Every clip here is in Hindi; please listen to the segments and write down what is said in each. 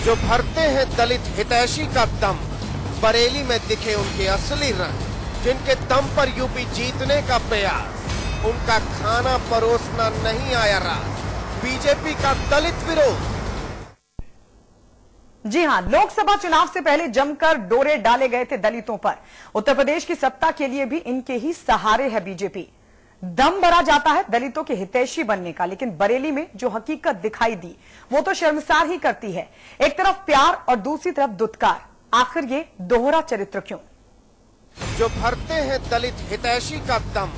जो भरते हैं दलित हितैषी का दम, बरेली में दिखे उनके असली रंग, जिनके दम पर यूपी जीतने का प्रयास, उनका खाना परोसना नहीं आया रास, बीजेपी का दलित विरोध। जी हां, लोकसभा चुनाव से पहले जमकर डोरे डाले गए थे दलितों पर। उत्तर प्रदेश की सत्ता के लिए भी इनके ही सहारे है बीजेपी। दम भरा जाता है दलितों के हितैषी बनने का, लेकिन बरेली में जो हकीकत दिखाई दी वो तो शर्मसार ही करती है। एक तरफ प्यार और दूसरी तरफ दुत्कार, आखिर ये दोहरा चरित्र क्यों? जो भरते हैं दलित हितैषी का दम,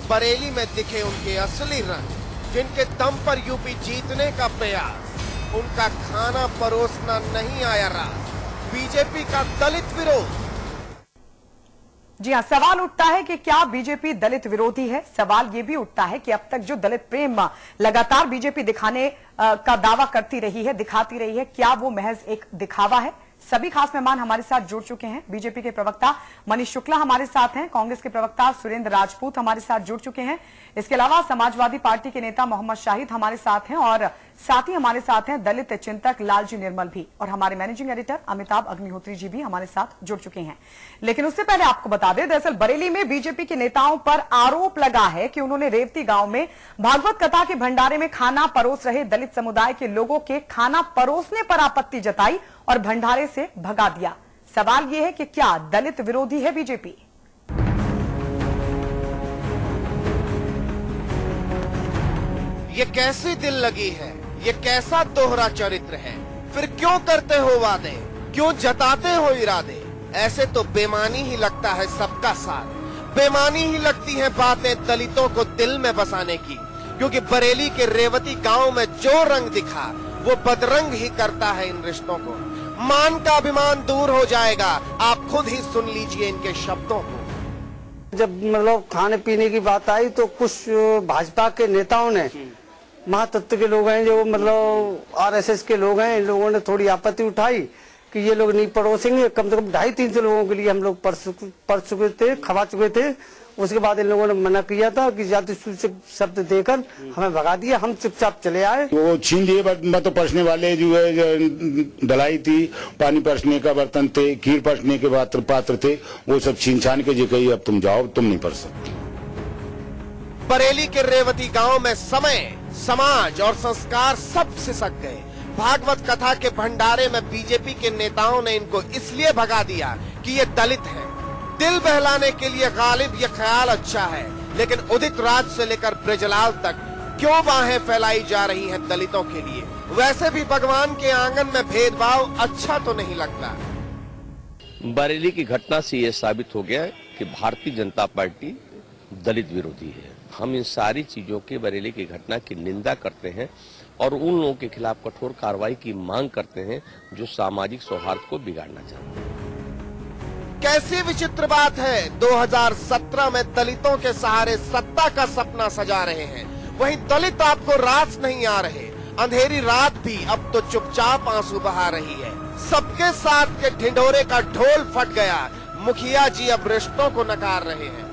बरेली में दिखे उनके असली रंग, जिनके दम पर यूपी जीतने का प्रयास, उनका खाना परोसना नहीं आया रास, बीजेपी का दलित विरोध। जी हां, सवाल उठता है कि क्या बीजेपी दलित विरोधी है। सवाल यह भी उठता है कि अब तक जो दलित प्रेम लगातार बीजेपी दिखाने का दावा करती रही है, दिखाती रही है, क्या वो महज एक दिखावा है? सभी खास मेहमान हमारे साथ जुड़ चुके हैं। बीजेपी के प्रवक्ता मनीष शुक्ला हमारे साथ हैं, कांग्रेस के प्रवक्ता सुरेंद्र राजपूत हमारे साथ जुड़ चुके हैं, इसके अलावा समाजवादी पार्टी के नेता मोहम्मद शाहिद हमारे साथ हैं और साथ ही हमारे साथ हैं दलित चिंतक लालजी निर्मल भी, और हमारे मैनेजिंग एडिटर अमिताभ अग्निहोत्री जी भी हमारे साथ जुड़ चुके हैं। लेकिन उससे पहले आपको बता दें, दरअसल बरेली में बीजेपी के नेताओं पर आरोप लगा है कि उन्होंने रेवती गांव में भागवत कथा के भंडारे में खाना परोस रहे दलित समुदाय के लोगों के खाना परोसने पर आपत्ति जताई और भंडारे से भगा दिया। सवाल यह है कि क्या दलित विरोधी है बीजेपी? ये कैसी दिल लगी है, ये कैसा दोहरा चरित्र है, फिर क्यों करते हो वादे, क्यों जताते हो इरादे? ऐसे तो बेमानी ही लगता है सबका साथ, बेमानी ही लगती है बातें दलितों को दिल में बसाने की, क्योंकि बरेली के रेवती गांव में जो रंग दिखा वो बदरंग ही करता है इन रिश्तों को। मान का अभिमान दूर हो जाएगा, आप खुद ही सुन लीजिए इनके शब्दों को। जब मतलब खाने पीने की बात आई तो कुछ भाजपा के नेताओं ने, महातत्व के लोग हैं जो मतलब आरएसएस के लोग हैं, इन लोगों ने थोड़ी आपत्ति उठाई कि ये लोग नहीं परोसेंगे। कम से कम 250-300 लोगों के लिए हम लोग पर चुके थे, खवा चुके थे। उसके बाद इन लोगों ने मना किया था कि जाति सूचक शब्द देकर हमें भगा दिया, हम चुपचाप चले आए। वो छीन लिए मतलब परसने वाले जो है डलाई थी, पानी परसने का बर्तन थे, खीर परसने के पात्र थे, वो सब छीन छान के जो कही अब तुम जाओ, तुम नहीं परस सकते। बरेली के रेवती गांव में समय, समाज और संस्कार सब सिसक गए। भागवत कथा के भंडारे में बीजेपी के नेताओं ने इनको इसलिए भगा दिया कि ये दलित हैं। दिल बहलाने के लिए गालिब ये ख्याल अच्छा है, लेकिन उदित राज से लेकर ब्रजलाल तक क्यों बाहें फैलाई जा रही हैं दलितों के लिए? वैसे भी भगवान के आंगन में भेदभाव अच्छा तो नहीं लगता। बरेली की घटना से यह साबित हो गया कि भारतीय जनता पार्टी दलित विरोधी है। हम इन सारी चीजों के बरेली की घटना की निंदा करते हैं और उन लोगों के खिलाफ कठोर कार्रवाई की मांग करते हैं जो सामाजिक सौहार्द को बिगाड़ना चाहते हैं। कैसी विचित्र बात है, 2017 में दलितों के सहारे सत्ता का सपना सजा रहे हैं, वहीं दलित आपको रास नहीं आ रहे। अंधेरी रात भी अब तो चुपचाप आंसू बहा रही है। सबके साथ के ढिंढोरे का ढोल फट गया, मुखिया जी अब रिश्तों को नकार रहे हैं।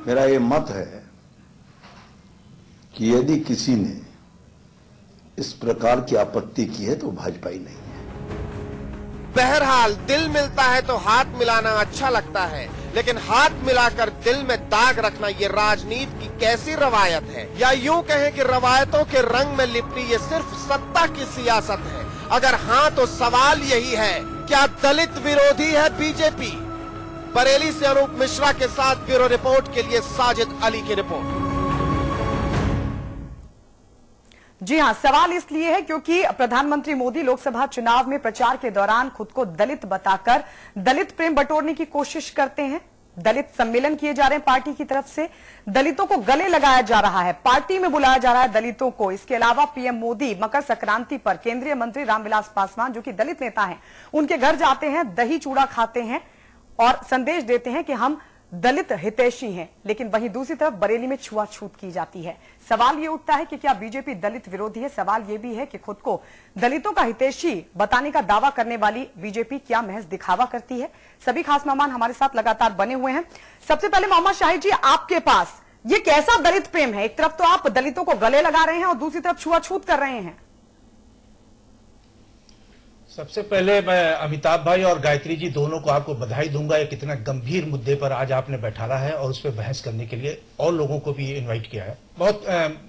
मेरा ये मत है कि यदि किसी ने इस प्रकार की आपत्ति की है तो भाजपा ही नहीं है। बहरहाल दिल मिलता है तो हाथ मिलाना अच्छा लगता है, लेकिन हाथ मिलाकर दिल में दाग रखना ये राजनीति की कैसी रवायत है? या यूं कहें कि रवायतों के रंग में लिपटी ये सिर्फ सत्ता की सियासत है? अगर हाँ तो सवाल यही है, क्या दलित विरोधी है बीजेपी? बरेली से अनूप मिश्रा के साथ ब्यूरो रिपोर्ट के लिए साजिद अली की रिपोर्ट। जी हां, सवाल इसलिए है क्योंकि प्रधानमंत्री मोदी लोकसभा चुनाव में प्रचार के दौरान खुद को दलित बताकर दलित प्रेम बटोरने की कोशिश करते हैं। दलित सम्मेलन किए जा रहे हैं पार्टी की तरफ से, दलितों को गले लगाया जा रहा है, पार्टी में बुलाया जा रहा है दलितों को। इसके अलावा पीएम मोदी मकर संक्रांति पर केंद्रीय मंत्री रामविलास पासवान जो कि दलित नेता हैं, उनके घर जाते हैं, दही चूड़ा खाते हैं और संदेश देते हैं कि हम दलित हितैषी हैं। लेकिन वहीं दूसरी तरफ बरेली में छुआछूत की जाती है। सवाल ये उठता है कि क्या बीजेपी दलित विरोधी है? सवाल ये भी है कि खुद को दलितों का हितैषी बताने का दावा करने वाली बीजेपी क्या महज दिखावा करती है? सभी खास मेहमान हमारे साथ लगातार बने हुए हैं। सबसे पहले मोहम्मद शाहिद जी, आपके पास ये कैसा दलित प्रेम है? एक तरफ तो आप दलितों को गले लगा रहे हैं और दूसरी तरफ छुआछूत कर रहे हैं। सबसे पहले मैं अमिताभ भाई और गायत्री जी दोनों को आपको बधाई दूंगा। एक इतना गंभीर मुद्दे पर आज आपने बैठाला है और उस पर बहस करने के लिए और लोगों को भी इनवाइट किया है। बहुत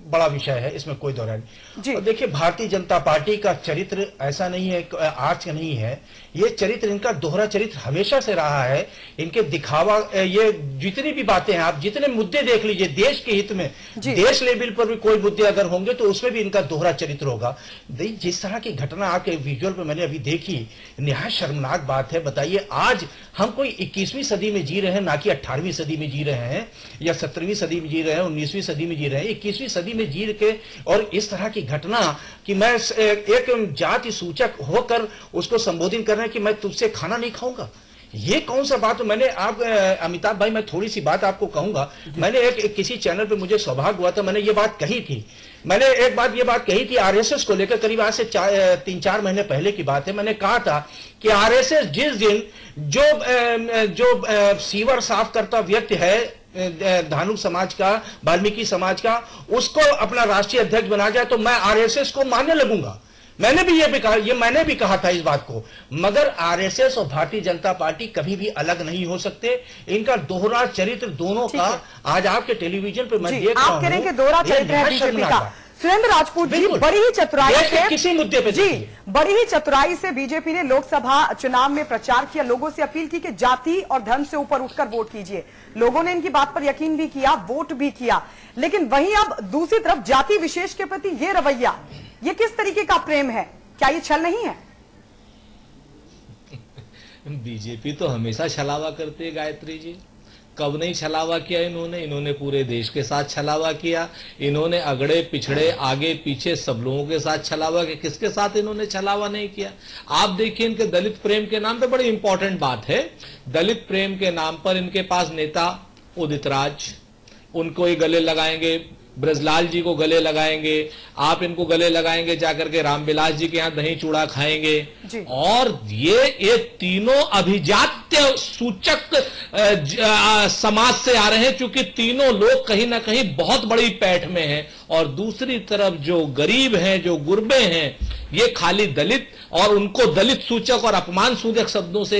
बड़ा विषय है, इसमें कोई दौरा नहीं। और देखिए, भारतीय जनता पार्टी का चरित्र ऐसा नहीं है, आज का नहीं है। ये चरित्र, इनका दोहरा चरित्र हमेशा से रहा है। इनके दिखावा, ये जितनी भी बातें हैं, आप जितने मुद्दे देख लीजिए देश के हित में, देश लेवल पर भी कोई मुद्दे अगर होंगे तो उसमें भी इनका दोहरा चरित्र होगा। जिस तरह की घटना आपके विजुअल पे मैंने अभी देखी, निहायत शर्मनाक बात है। बताइए, आज हम कोई 21वीं सदी में जी रहे हैं, ना कि 18वीं सदी में जी रहे हैं या 17वीं सदी में जी रहे हैं, 19वीं सदी में जी रहे हैं, 21वीं सदी में जी के और इस तरह की घटना कि मैं एक जाति सूचक होकर उसको संबोधित कर रहे हैं कि मैं तुझसे खाना नहीं खाऊंगा। ये कौन सा बात? मैंने आप अमिताभ भाई, मैं थोड़ी सी बात आपको कहूंगा। मैंने एक किसी चैनल पे मुझे सौभाग्य हुआ था, मैंने ये बात कही थी। मैंने एक बात ये बात कही थी आरएसएस को लेकर, करीब आज से 3-4 महीने पहले की बात है। मैंने कहा था कि आरएसएस जिस दिन जो सीवर साफ करता व्यक्ति है धानुक समाज का, वाल्मीकि समाज का, उसको अपना राष्ट्रीय अध्यक्ष बना जाए तो मैं आरएसएस को मानने लगूंगा। मैंने भी कहा था इस बात को। मगर आरएसएस और भारतीय जनता पार्टी कभी भी अलग नहीं हो सकते। इनका दोहरा चरित्र दोनों का आज आपके टेलीविजन पे मैं देख रहा हूं। आप कह रहे हैं कि दोहरा चरित्र है बीजेपी का। सुरेंद्र राजपूत जी, बड़ी ही चतुराई से किसी मुद्दे पे जी, बड़ी ही चतुराई से बीजेपी ने लोकसभा चुनाव में प्रचार किया, लोगों से अपील की कि जाति और धर्म से ऊपर उठकर वोट कीजिए। लोगों ने इनकी बात पर यकीन भी किया, वोट भी किया। लेकिन वहीं अब दूसरी तरफ जाति विशेष के प्रति ये रवैया, ये किस तरीके का प्रेम है? क्या ये छल नहीं है? बीजेपी तो हमेशा छलावा करती है गायत्री जी। कब नहीं छलावा किया इन्होंने पूरे देश के साथ छलावा किया। इन्होंने अगड़े पिछड़े आगे पीछे सब लोगों के साथ छलावा किया। किसके साथ इन्होंने छलावा नहीं किया? आप देखिए, इनके दलित प्रेम के नाम पे बड़ी इंपॉर्टेंट बात है। दलित प्रेम के नाम पर इनके पास नेता उदित राज, उनको ही गले लगाएंगे, ब्रजलाल जी को गले लगाएंगे, आप इनको गले लगाएंगे, जाकर के रामविलास जी के यहाँ दही चूड़ा खाएंगे। और ये तीनों अभिजात्य सूचक समाज से आ रहे हैं, क्योंकि तीनों लोग कहीं ना कहीं बहुत बड़ी पैठ में हैं। और दूसरी तरफ जो गरीब हैं, जो गुरबे हैं, ये खाली दलित और उनको दलित सूचक और अपमान सूचक शब्दों से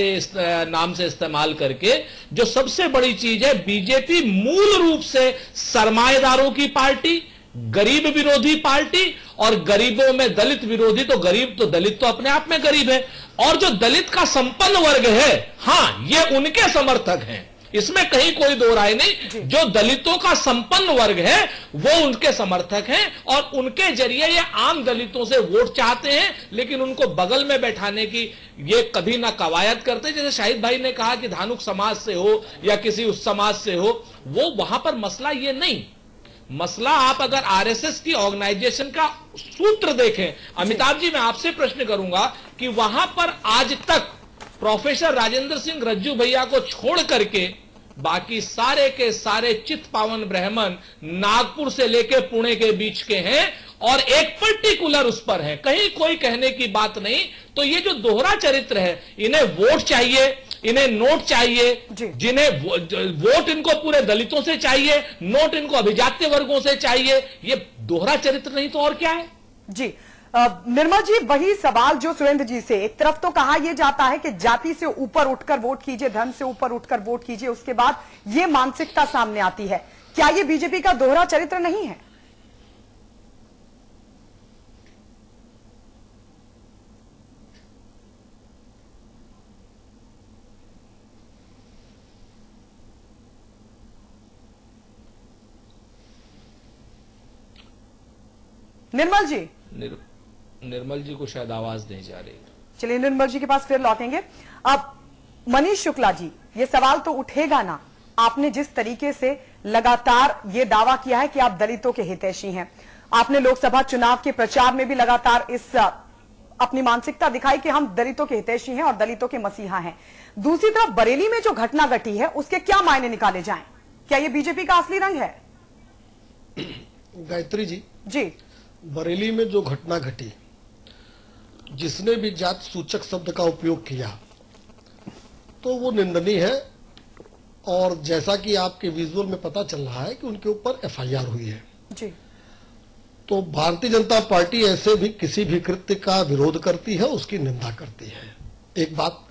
नाम से इस्तेमाल करके, जो सबसे बड़ी चीज है, बीजेपी मूल रूप से सरमाएदारों की पार्टी, गरीब विरोधी पार्टी, और गरीबों में दलित विरोधी। तो गरीब तो दलित तो अपने आप में गरीब है, और जो दलित का संपन्न वर्ग है, हां, ये उनके समर्थक हैं, इसमें कहीं कोई दो राय नहीं। जो दलितों का संपन्न वर्ग है वो उनके समर्थक हैं, और उनके जरिए ये आम दलितों से वोट चाहते हैं, लेकिन उनको बगल में बैठाने की ये कभी ना कवायद करते। जैसे शाहिद भाई ने कहा कि धानुक समाज से हो या किसी उस समाज से हो, वो वहां पर मसला ये नहीं। मसला, आप अगर आरएसएस की ऑर्गेनाइजेशन का सूत्र देखें, अमिताभ जी, मैं आपसे प्रश्न करूंगा कि वहां पर आज तक प्रोफेसर राजेंद्र सिंह रज्जू भैया को छोड़ करके बाकी सारे के सारे चित पावन ब्राह्मण नागपुर से लेकर पुणे के बीच के हैं, और एक पर्टिकुलर उस पर है, कहीं कोई कहने की बात नहीं। तो ये जो दोहरा चरित्र है, इन्हें वोट चाहिए, इन्हें नोट चाहिए, जिन्हें वोट इनको पूरे दलितों से चाहिए, नोट इनको अभिजात्य वर्गों से चाहिए। ये दोहरा चरित्र नहीं तो और क्या है? जी निर्मल जी, वही सवाल जो सुरेंद्र जी से, एक तरफ तो कहा यह जाता है कि जाति से ऊपर उठकर वोट कीजिए, धर्म से ऊपर उठकर वोट कीजिए, उसके बाद यह मानसिकता सामने आती है। क्या यह बीजेपी का दोहरा चरित्र नहीं है? निर्मल जी, निर्मल जी को शायद आवाज नहीं जा रही। चलिए निर्मल जी के पास फिर लौटेंगे। अब मनीष शुक्ला जी, ये सवाल तो उठेगा ना, आपने जिस तरीके से लगातार ये दावा किया है कि आप दलितों के हितैषी हैं, आपने लोकसभा चुनाव के प्रचार में भी लगातार इस अपनी मानसिकता दिखाई कि हम दलितों के हितैषी हैं और दलितों के मसीहा हैं। दूसरी तरफ बरेली में जो घटना घटी है, उसके क्या मायने निकाले जाएं? क्या ये बीजेपी का असली रंग है? गायत्री जी, बरेली में जो घटना घटी, जिसने भी जात सूचक शब्द का उपयोग किया, तो वो निंदनीय है। और जैसा कि आपके विजुअल में पता चल रहा है कि उनके ऊपर एफआईआर हुई है जी। तो भारतीय जनता पार्टी ऐसे भी किसी भी कृत्य का विरोध करती है, उसकी निंदा करती है, एक बात।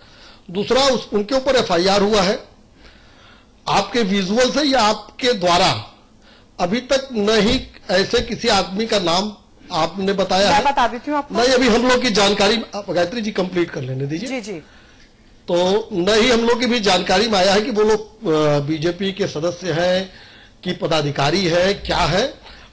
दूसरा, उनके ऊपर एफआईआर हुआ है। आपके विजुअल से या आपके द्वारा अभी तक न ही ऐसे किसी आदमी का नाम आपने बताया है, बता देती हूँ आपको। नहीं अभी हम लोग की जानकारी, आप गायत्री जी कंप्लीट कर लेने दीजिए। जी जी। तो न ही हम लोग की भी जानकारी में आया है कि वो लोग बीजेपी के सदस्य हैं कि पदाधिकारी है, क्या है,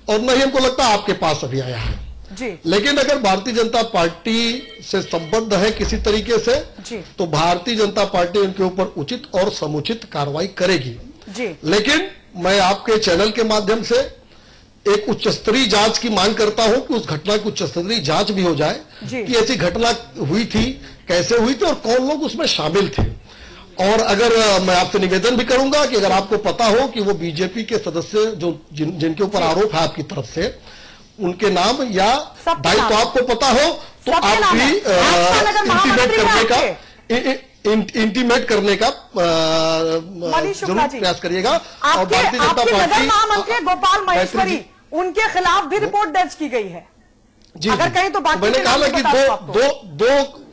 और न ही हमको लगता आपके पास अभी आया है जी। लेकिन अगर भारतीय जनता पार्टी से संबद्ध है किसी तरीके से जी। तो भारतीय जनता पार्टी उनके ऊपर उचित और समुचित कार्रवाई करेगी जी। लेकिन मैं आपके चैनल के माध्यम से एक उच्च स्तरीय जांच की मांग करता हूं कि उस घटना की उच्च स्तरीय जांच भी हो जाए कि ऐसी घटना हुई थी, कैसे हुई थी और कौन लोग उसमें शामिल थे। और अगर मैं आपसे निवेदन भी करूंगा कि अगर आपको पता हो कि वो बीजेपी के सदस्य जो जिनके ऊपर आरोप है आपकी तरफ से, उनके नाम या दायित्व आपको पता हो तो आप भी इंटीमेट करने का जरूर प्रयास करिएगा। और भारतीय जनता पार्टी महामंत्री गोपाल महेश्वरी, उनके खिलाफ भी रिपोर्ट दर्ज की गई है। जी, अगर कहीं तो बात मैंने कहा कि दो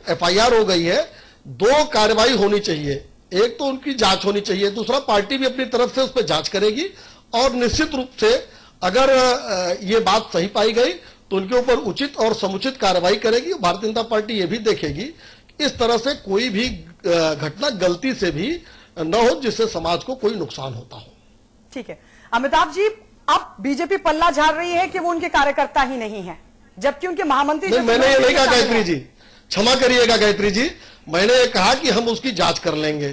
एफआईआर हो गई है, 2 कार्रवाई होनी चाहिए। एक तो उनकी जांच होनी चाहिए, दूसरा पार्टी भी अपनी तरफ से उस पर जांच करेगी और निश्चित रूप से अगर ये बात सही पाई गई तो उनके ऊपर उचित और समुचित कार्रवाई करेगी। भारतीय जनता पार्टी ये भी देखेगी कि इस तरह से कोई भी घटना गलती से भी न हो जिससे समाज को कोई नुकसान होता हो। ठीक है अमिताभ जी, अब बीजेपी पल्ला झाड़ रही है कि वो उनके कार्यकर्ता ही नहीं है, जबकि उनके महामंत्री। मैंने ये नहीं कहा गायत्री जी, क्षमा करिएगा गायत्री जी, मैंने ये कहा कि हम उसकी जांच कर लेंगे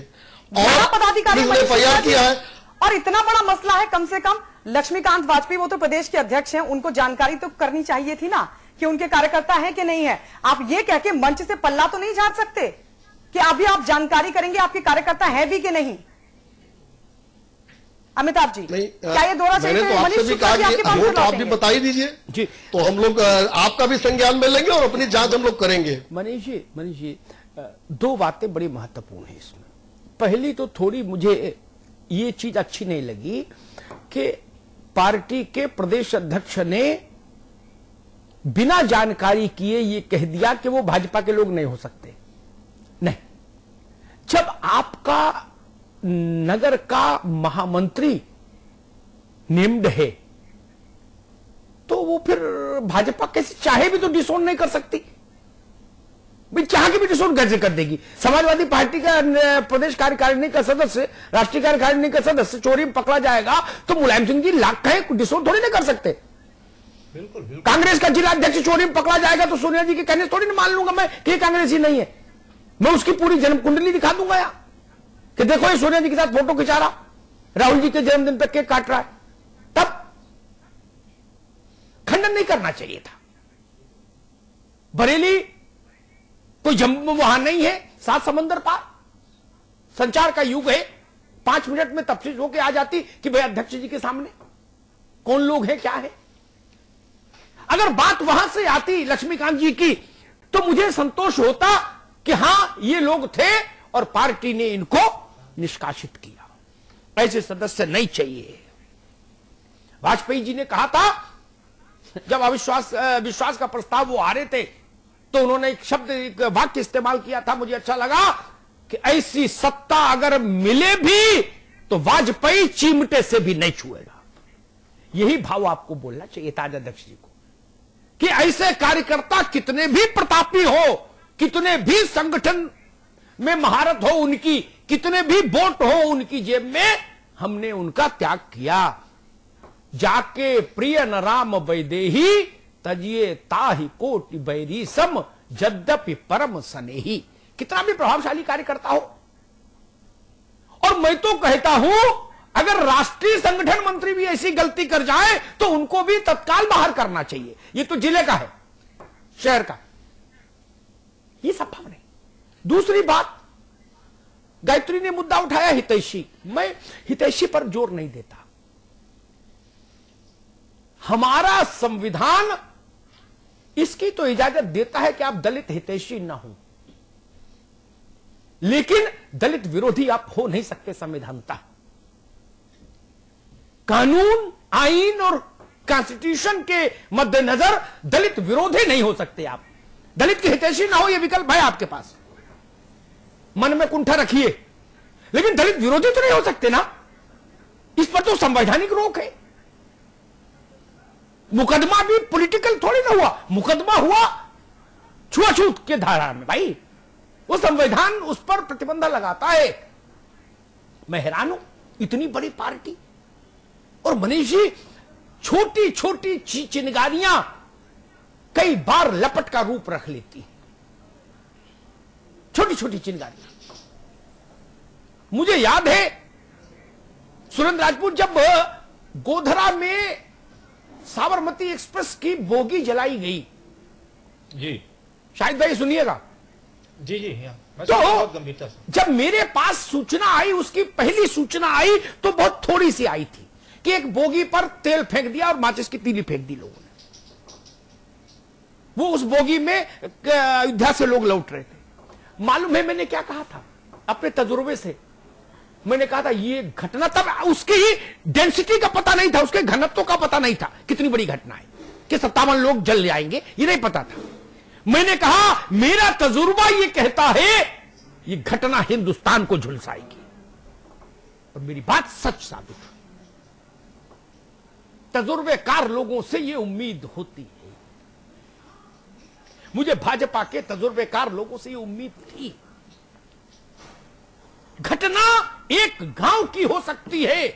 और पदाधिकारी एफआईआर किया है। और इतना बड़ा मसला है, कम से कम लक्ष्मीकांत वाजपेयी वो तो प्रदेश के अध्यक्ष हैं, उनको जानकारी तो करनी चाहिए थी ना कि उनके कार्यकर्ता है कि नहीं है। आप ये कह के मंच से पल्ला तो नहीं झाड़ सकते कि अभी आप जानकारी करेंगे आपके कार्यकर्ता है भी कि नहीं। अमिताभ जी क्या ये दोहरा मैंने तो आपसे भी कहा कि वोट आप भी बता ही दीजिए जी, तो हम लोग आपका भी संज्ञान में लेंगे और अपनी जांच हम लोग करेंगे। मनीष जी 2 बातें बड़ी महत्वपूर्ण है इसमें। पहली तो थोड़ी मुझे ये चीज अच्छी नहीं लगी कि पार्टी के प्रदेश अध्यक्ष ने बिना जानकारी किए ये कह दिया कि वो भाजपा के लोग नहीं हो सकते। नहीं, जब आपका नगर का महामंत्री नेम्ड है तो वो फिर भाजपा कैसे चाहे भी तो डिसोन नहीं कर सकती, भी चाह के भी डिसोन कैसे कर देगी। समाजवादी पार्टी का प्रदेश कार्यकारिणी का सदस्य, राष्ट्रीय कार्यकारिणी का सदस्य चोरी में पकड़ा जाएगा तो मुलायम सिंह जी लाख कहे डिसोन थोड़ी नहीं कर सकते। बिल्कुल, बिल्कुल। कांग्रेस का जिला अध्यक्ष चोरी में पकड़ा जाएगा तो सोनिया जी के कहने से थोड़ी नहीं मान लूंगा मैं कि कांग्रेस ही नहीं है। मैं उसकी पूरी जन्म कुंडली दिखा दूंगा यार कि देखो ये सोनिया जी के साथ फोटो खिंचा रहा, राहुल जी के जन्मदिन पर केक काट रहा है। तब खंडन नहीं करना चाहिए था। बरेली कोई जम्मू वहां नहीं है, 7 समंदर पार, संचार का युग है। 5 मिनट में तफसील होके आ जाती कि भाई अध्यक्ष जी के सामने कौन लोग हैं, क्या है। अगर बात वहां से आती लक्ष्मीकांत जी की तो मुझे संतोष होता कि हां ये लोग थे और पार्टी ने इनको निष्कासित किया। ऐसे सदस्य नहीं चाहिए। वाजपेयी जी ने कहा था जब विश्वास का प्रस्ताव वो आ रहे थे तो उन्होंने एक शब्द, एक वाक्य इस्तेमाल किया था, मुझे अच्छा लगा कि ऐसी सत्ता अगर मिले भी तो वाजपेयी चिमटे से भी नहीं छुएगा। यही भाव आपको बोलना चाहिए था अध्यक्ष जी को कि ऐसे कार्यकर्ता कितने भी प्रतापी हो, कितने भी संगठन में महारत हो उनकी, कितने भी वोट हो उनकी जेब में, हमने उनका त्याग किया। जाके प्रिय न राम वैदेही तजिए ताहि कोटि बैरी सम यद्यपि परम सनेही। कितना भी प्रभावशाली कार्यकर्ता हो। और मैं तो कहता हूं अगर राष्ट्रीय संगठन मंत्री भी ऐसी गलती कर जाए तो उनको भी तत्काल बाहर करना चाहिए। ये तो जिले का है, शहर का, ये संभव नहीं। दूसरी बात, गायत्री ने मुद्दा उठाया हितैषी। मैं हितैषी पर जोर नहीं देता। हमारा संविधान इसकी तो इजाजत देता है कि आप दलित हितैषी ना हो, लेकिन दलित विरोधी आप हो नहीं सकते संविधानतः। कानून, आईन और कॉन्स्टिट्यूशन के मद्देनजर दलित विरोधी नहीं हो सकते आप। दलित की हितैषी ना हो, यह विकल्प है आपके पास, मन में कुंठा रखिए, लेकिन दलित विरोधी तो नहीं हो सकते ना। इस पर तो संवैधानिक रोक है। मुकदमा भी पॉलिटिकल थोड़ी ना हुआ, मुकदमा हुआ छुआछूत के धारा में भाई, वो संविधान उस पर प्रतिबंध लगाता है। मैं हैरान हूं, इतनी बड़ी पार्टी और मनीष जी छोटी छोटी चिनगारियां कई बार लपट का रूप रख लेती है। छोटी छोटी चिनगारियां। मुझे याद है सुरेंद्र राजपूत जब गोधरा में साबरमती एक्सप्रेस की बोगी जलाई गई, जी शायद भाई सुनिएगा। जी जी मैं तो बहुत गंभीरता से, जब मेरे पास सूचना आई, उसकी पहली सूचना आई तो बहुत थोड़ी सी आई थी कि एक बोगी पर तेल फेंक दिया और माचिस की तीली फेंक दी लोगों ने। वो उस बोगी में अयोध्या से लोग लौट रहे थे। मालूम है मैंने क्या कहा था अपने तजुर्बे से? मैंने कहा था ये घटना, तब उसकी डेंसिटी का पता नहीं था, उसके घनत्व का पता नहीं था, कितनी बड़ी घटना है कि 57 लोग जल जाएंगे, ये नहीं पता था। मैंने कहा मेरा तजुर्बा ये कहता है ये घटना हिंदुस्तान को झुलसाएगी, और मेरी बात सच साबित हुई। तजुर्बेकार लोगों से ये उम्मीद होती है। मुझे भाजपा के तजुर्बेकार लोगों से ये उम्मीद थी। घटना एक गांव की हो सकती है।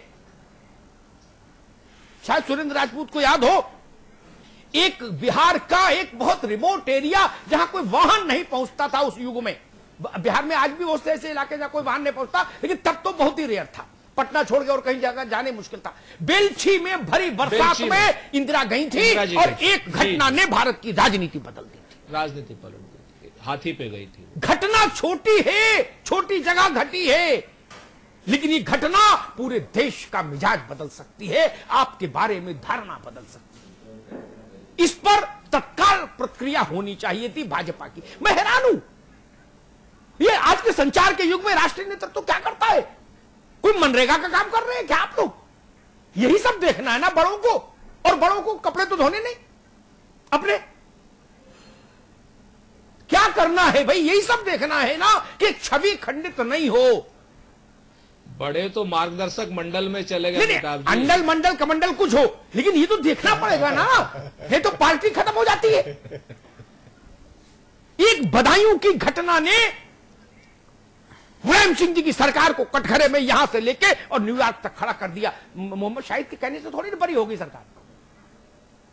शायद सुरेंद्र राजपूत को याद हो, एक बिहार का एक बहुत रिमोट एरिया जहां कोई वाहन नहीं पहुंचता था उस युग में। बिहार में आज भी बहुत से ऐसे इलाके जहां कोई वाहन नहीं पहुंचता, लेकिन तब तो बहुत ही रेयर था। पटना छोड़ के और कहीं जगह जाने मुश्किल था। बेलछी में भरी बरसात में इंदिरा गई थी और एक घटना ने भारत की राजनीति बदल दी थी, राजनीति पलट दी थी, हाथी पे गई थी। घटना छोटी है, छोटी जगह घटी है, लेकिन ये घटना पूरे देश का मिजाज बदल सकती है, आपके बारे में धारणा बदल सकती है। इस पर तत्काल प्रतिक्रिया होनी चाहिए थी भाजपा की। मैं हैरान हूं, ये आज के संचार के युग में राष्ट्रीय नेतृत्व क्या करता है? कोई मनरेगा का काम कर रहे हैं क्या आप लोग? यही सब देखना है ना बड़ों को, और बड़ों को कपड़े तो धोने नहीं अपने, क्या करना है भाई? यही सब देखना है ना कि छवि खंडित नहीं हो। बड़े तो मार्गदर्शक मंडल में चले गए, अंडल मंडल कमंडल कुछ हो, लेकिन ये तो देखना पड़ेगा ना, ये तो पार्टी खत्म हो जाती है। एक बदायूं की घटना ने मुलायम सिंह जी की सरकार को कटघरे में यहां से लेके और न्यूयॉर्क तक खड़ा कर दिया। मोहम्मद शाहिद के कहने से थोड़ी ना बरी होगी सरकार।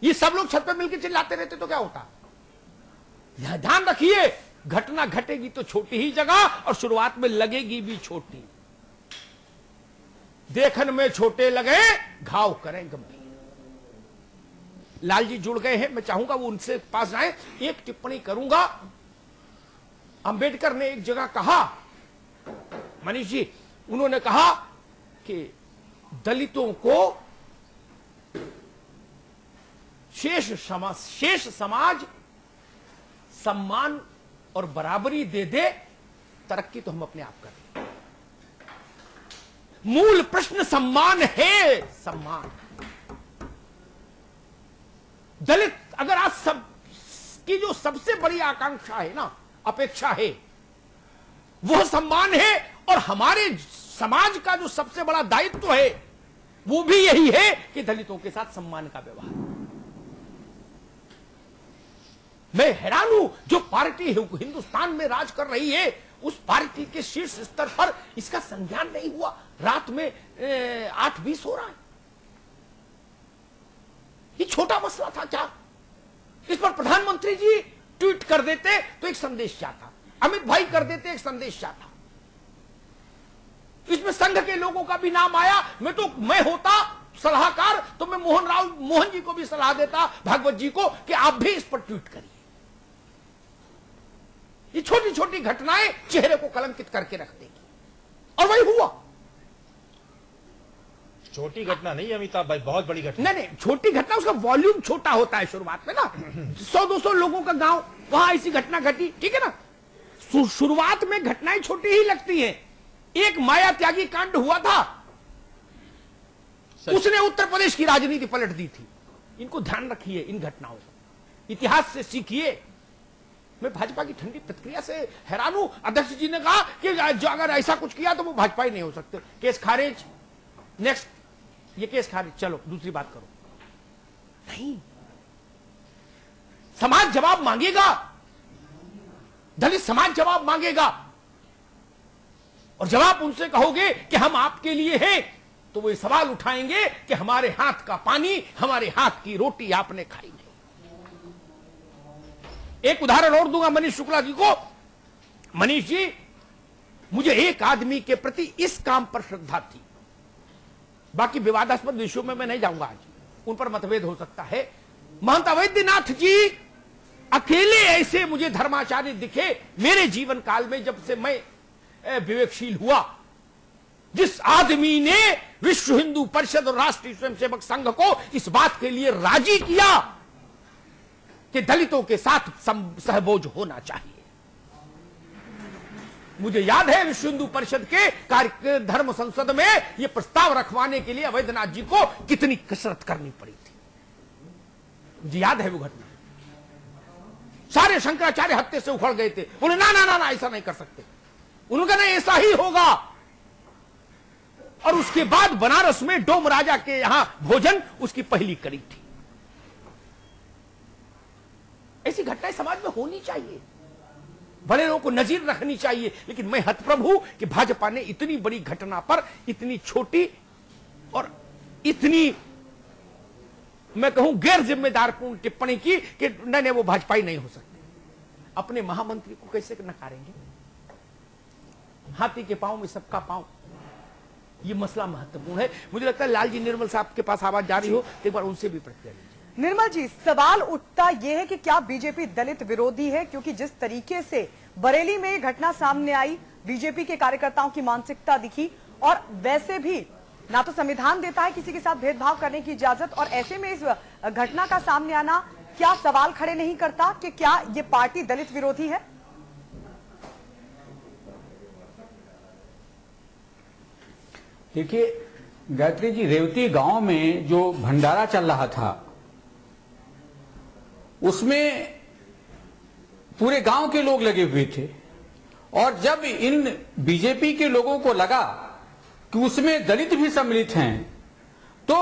ये सब लोग छत पे मिलकर चिल्लाते रहते तो क्या होता? यह ध्यान रखिए, घटना घटेगी तो छोटी ही जगह और शुरुआत में लगेगी भी छोटी। देखन में छोटे लगे घाव करें गंभीर। लालजी जुड़ गए हैं, मैं चाहूंगा वो उनसे पास जाए। एक टिप्पणी करूंगा। अंबेडकर ने एक जगह कहा, मनीष जी, उन्होंने कहा कि दलितों को शेष समाज सम्मान और बराबरी दे दे, तरक्की तो हम अपने आप करें। मूल प्रश्न सम्मान है, सम्मान। दलित अगर आज सब की जो सबसे बड़ी आकांक्षा है ना, अपेक्षा है, वह सम्मान है, और हमारे समाज का जो सबसे बड़ा दायित्व है वो भी यही है कि दलितों के साथ सम्मान का व्यवहार। मैं हैरान हूं, जो पार्टी हिंदुस्तान में राज कर रही है उस पार्टी के शीर्ष स्तर पर इसका संज्ञान नहीं हुआ। रात में 8:20 हो रहा है। ये छोटा मसला था क्या? इस पर प्रधानमंत्री जी ट्वीट कर देते तो एक संदेश जाता, अमित भाई कर देते एक संदेश जाता, इसमें संघ के लोगों का भी नाम आया। मैं होता सलाहकार तो मैं मोहन जी को भी सलाह देता, भागवत जी को, कि आप भी इस पर ट्वीट करिए। ये छोटी छोटी घटनाएं चेहरे को कलंकित करके रख देगी, और वही हुआ। छोटी घटना नहीं अमिताभ भाई, बहुत बड़ी घटना। नहीं, छोटी घटना, उसका वॉल्यूम छोटा होता है शुरुआत में ना। 100-200 लोगों का गांव, वहां ऐसी घटना घटी, ठीक है ना। शुरुआत में घटनाएं छोटी ही लगती हैं। एक माया त्यागी कांड हुआ था, उसने उत्तर प्रदेश की राजनीति पलट दी थी। इनको ध्यान रखिए, इन घटनाओं को इतिहास से सीखिए। मैं भाजपा की ठंडी प्रतिक्रिया से हैरान हूं। अध्यक्ष जी ने कहा कि जो अगर ऐसा कुछ किया तो वो भाजपा ही नहीं हो सकते। केस खारिज, नेक्स्ट ये केस खारिज, चलो दूसरी बात करो। नहीं, समाज जवाब मांगेगा, दलित समाज जवाब मांगेगा। और जब आप उनसे कहोगे कि हम आपके लिए हैं, तो वो ये सवाल उठाएंगे कि हमारे हाथ का पानी, हमारे हाथ की रोटी आपने खाई नहीं। एक उदाहरण और दूंगा मनीष शुक्ला जी को। मनीष जी, मुझे एक आदमी के प्रति इस काम पर श्रद्धा थी, बाकी विवादास्पद विषयों में मैं नहीं जाऊंगा, आज उन पर मतभेद हो सकता है। महंत अवैधनाथ जी अकेले ऐसे मुझे धर्माचार्य दिखे मेरे जीवन काल में, जब से मैं विवेकशील हुआ। जिस आदमी ने विश्व हिंदू परिषद और राष्ट्रीय स्वयंसेवक संघ को इस बात के लिए राजी किया कि दलितों के साथ सहभोज होना चाहिए। मुझे याद है विश्व हिंदू परिषद के धर्म संसद में यह प्रस्ताव रखवाने के लिए अवैधनाथ जी को कितनी कसरत करनी पड़ी थी। मुझे याद है वो घटना। सारे शंकराचार्य हत्या से उखड़ गए थे, बोले ना ना ना ना ऐसा नहीं कर सकते। उन्होंने कहा ऐसा ही होगा। और उसके बाद बनारस में डोम राजा के यहां भोजन उसकी पहली कड़ी थी। ऐसी घटनाएं समाज में होनी चाहिए, बड़े लोगों को नजीर रखनी चाहिए। लेकिन मैं हतप्रभ हूं कि भाजपा ने इतनी बड़ी घटना पर इतनी छोटी और इतनी, मैं कहूं, गैर जिम्मेदारपूर्ण टिप्पणी की कि नहीं वो भाजपाई नहीं हो सकते। अपने महामंत्री को कैसे नकारेंगे? हाथी के पांव में सबका पांव, ये मसला महत्वपूर्ण है। मुझे लगता है लालजी निर्मल साहब के पास आवाज जा रही हो, एक बार उनसे भी प्रतिक्रिया लीजिए। निर्मल जी, सवाल उठता यह है कि क्या बीजेपी दलित विरोधी है? क्योंकि जिस तरीके से बरेली में यह घटना सामने आई, बीजेपी के कार्यकर्ताओं की मानसिकता दिखी, और वैसे भी ना तो संविधान देता है किसी के साथ भेदभाव करने की इजाजत, और ऐसे में इस घटना का सामने आना क्या सवाल खड़े नहीं करता कि क्या ये पार्टी दलित विरोधी है? देखिए गायत्री जी, रेवती गांव में जो भंडारा चल रहा था उसमें पूरे गांव के लोग लगे हुए थे, और जब इन बीजेपी के लोगों को लगा कि उसमें दलित भी सम्मिलित हैं, तो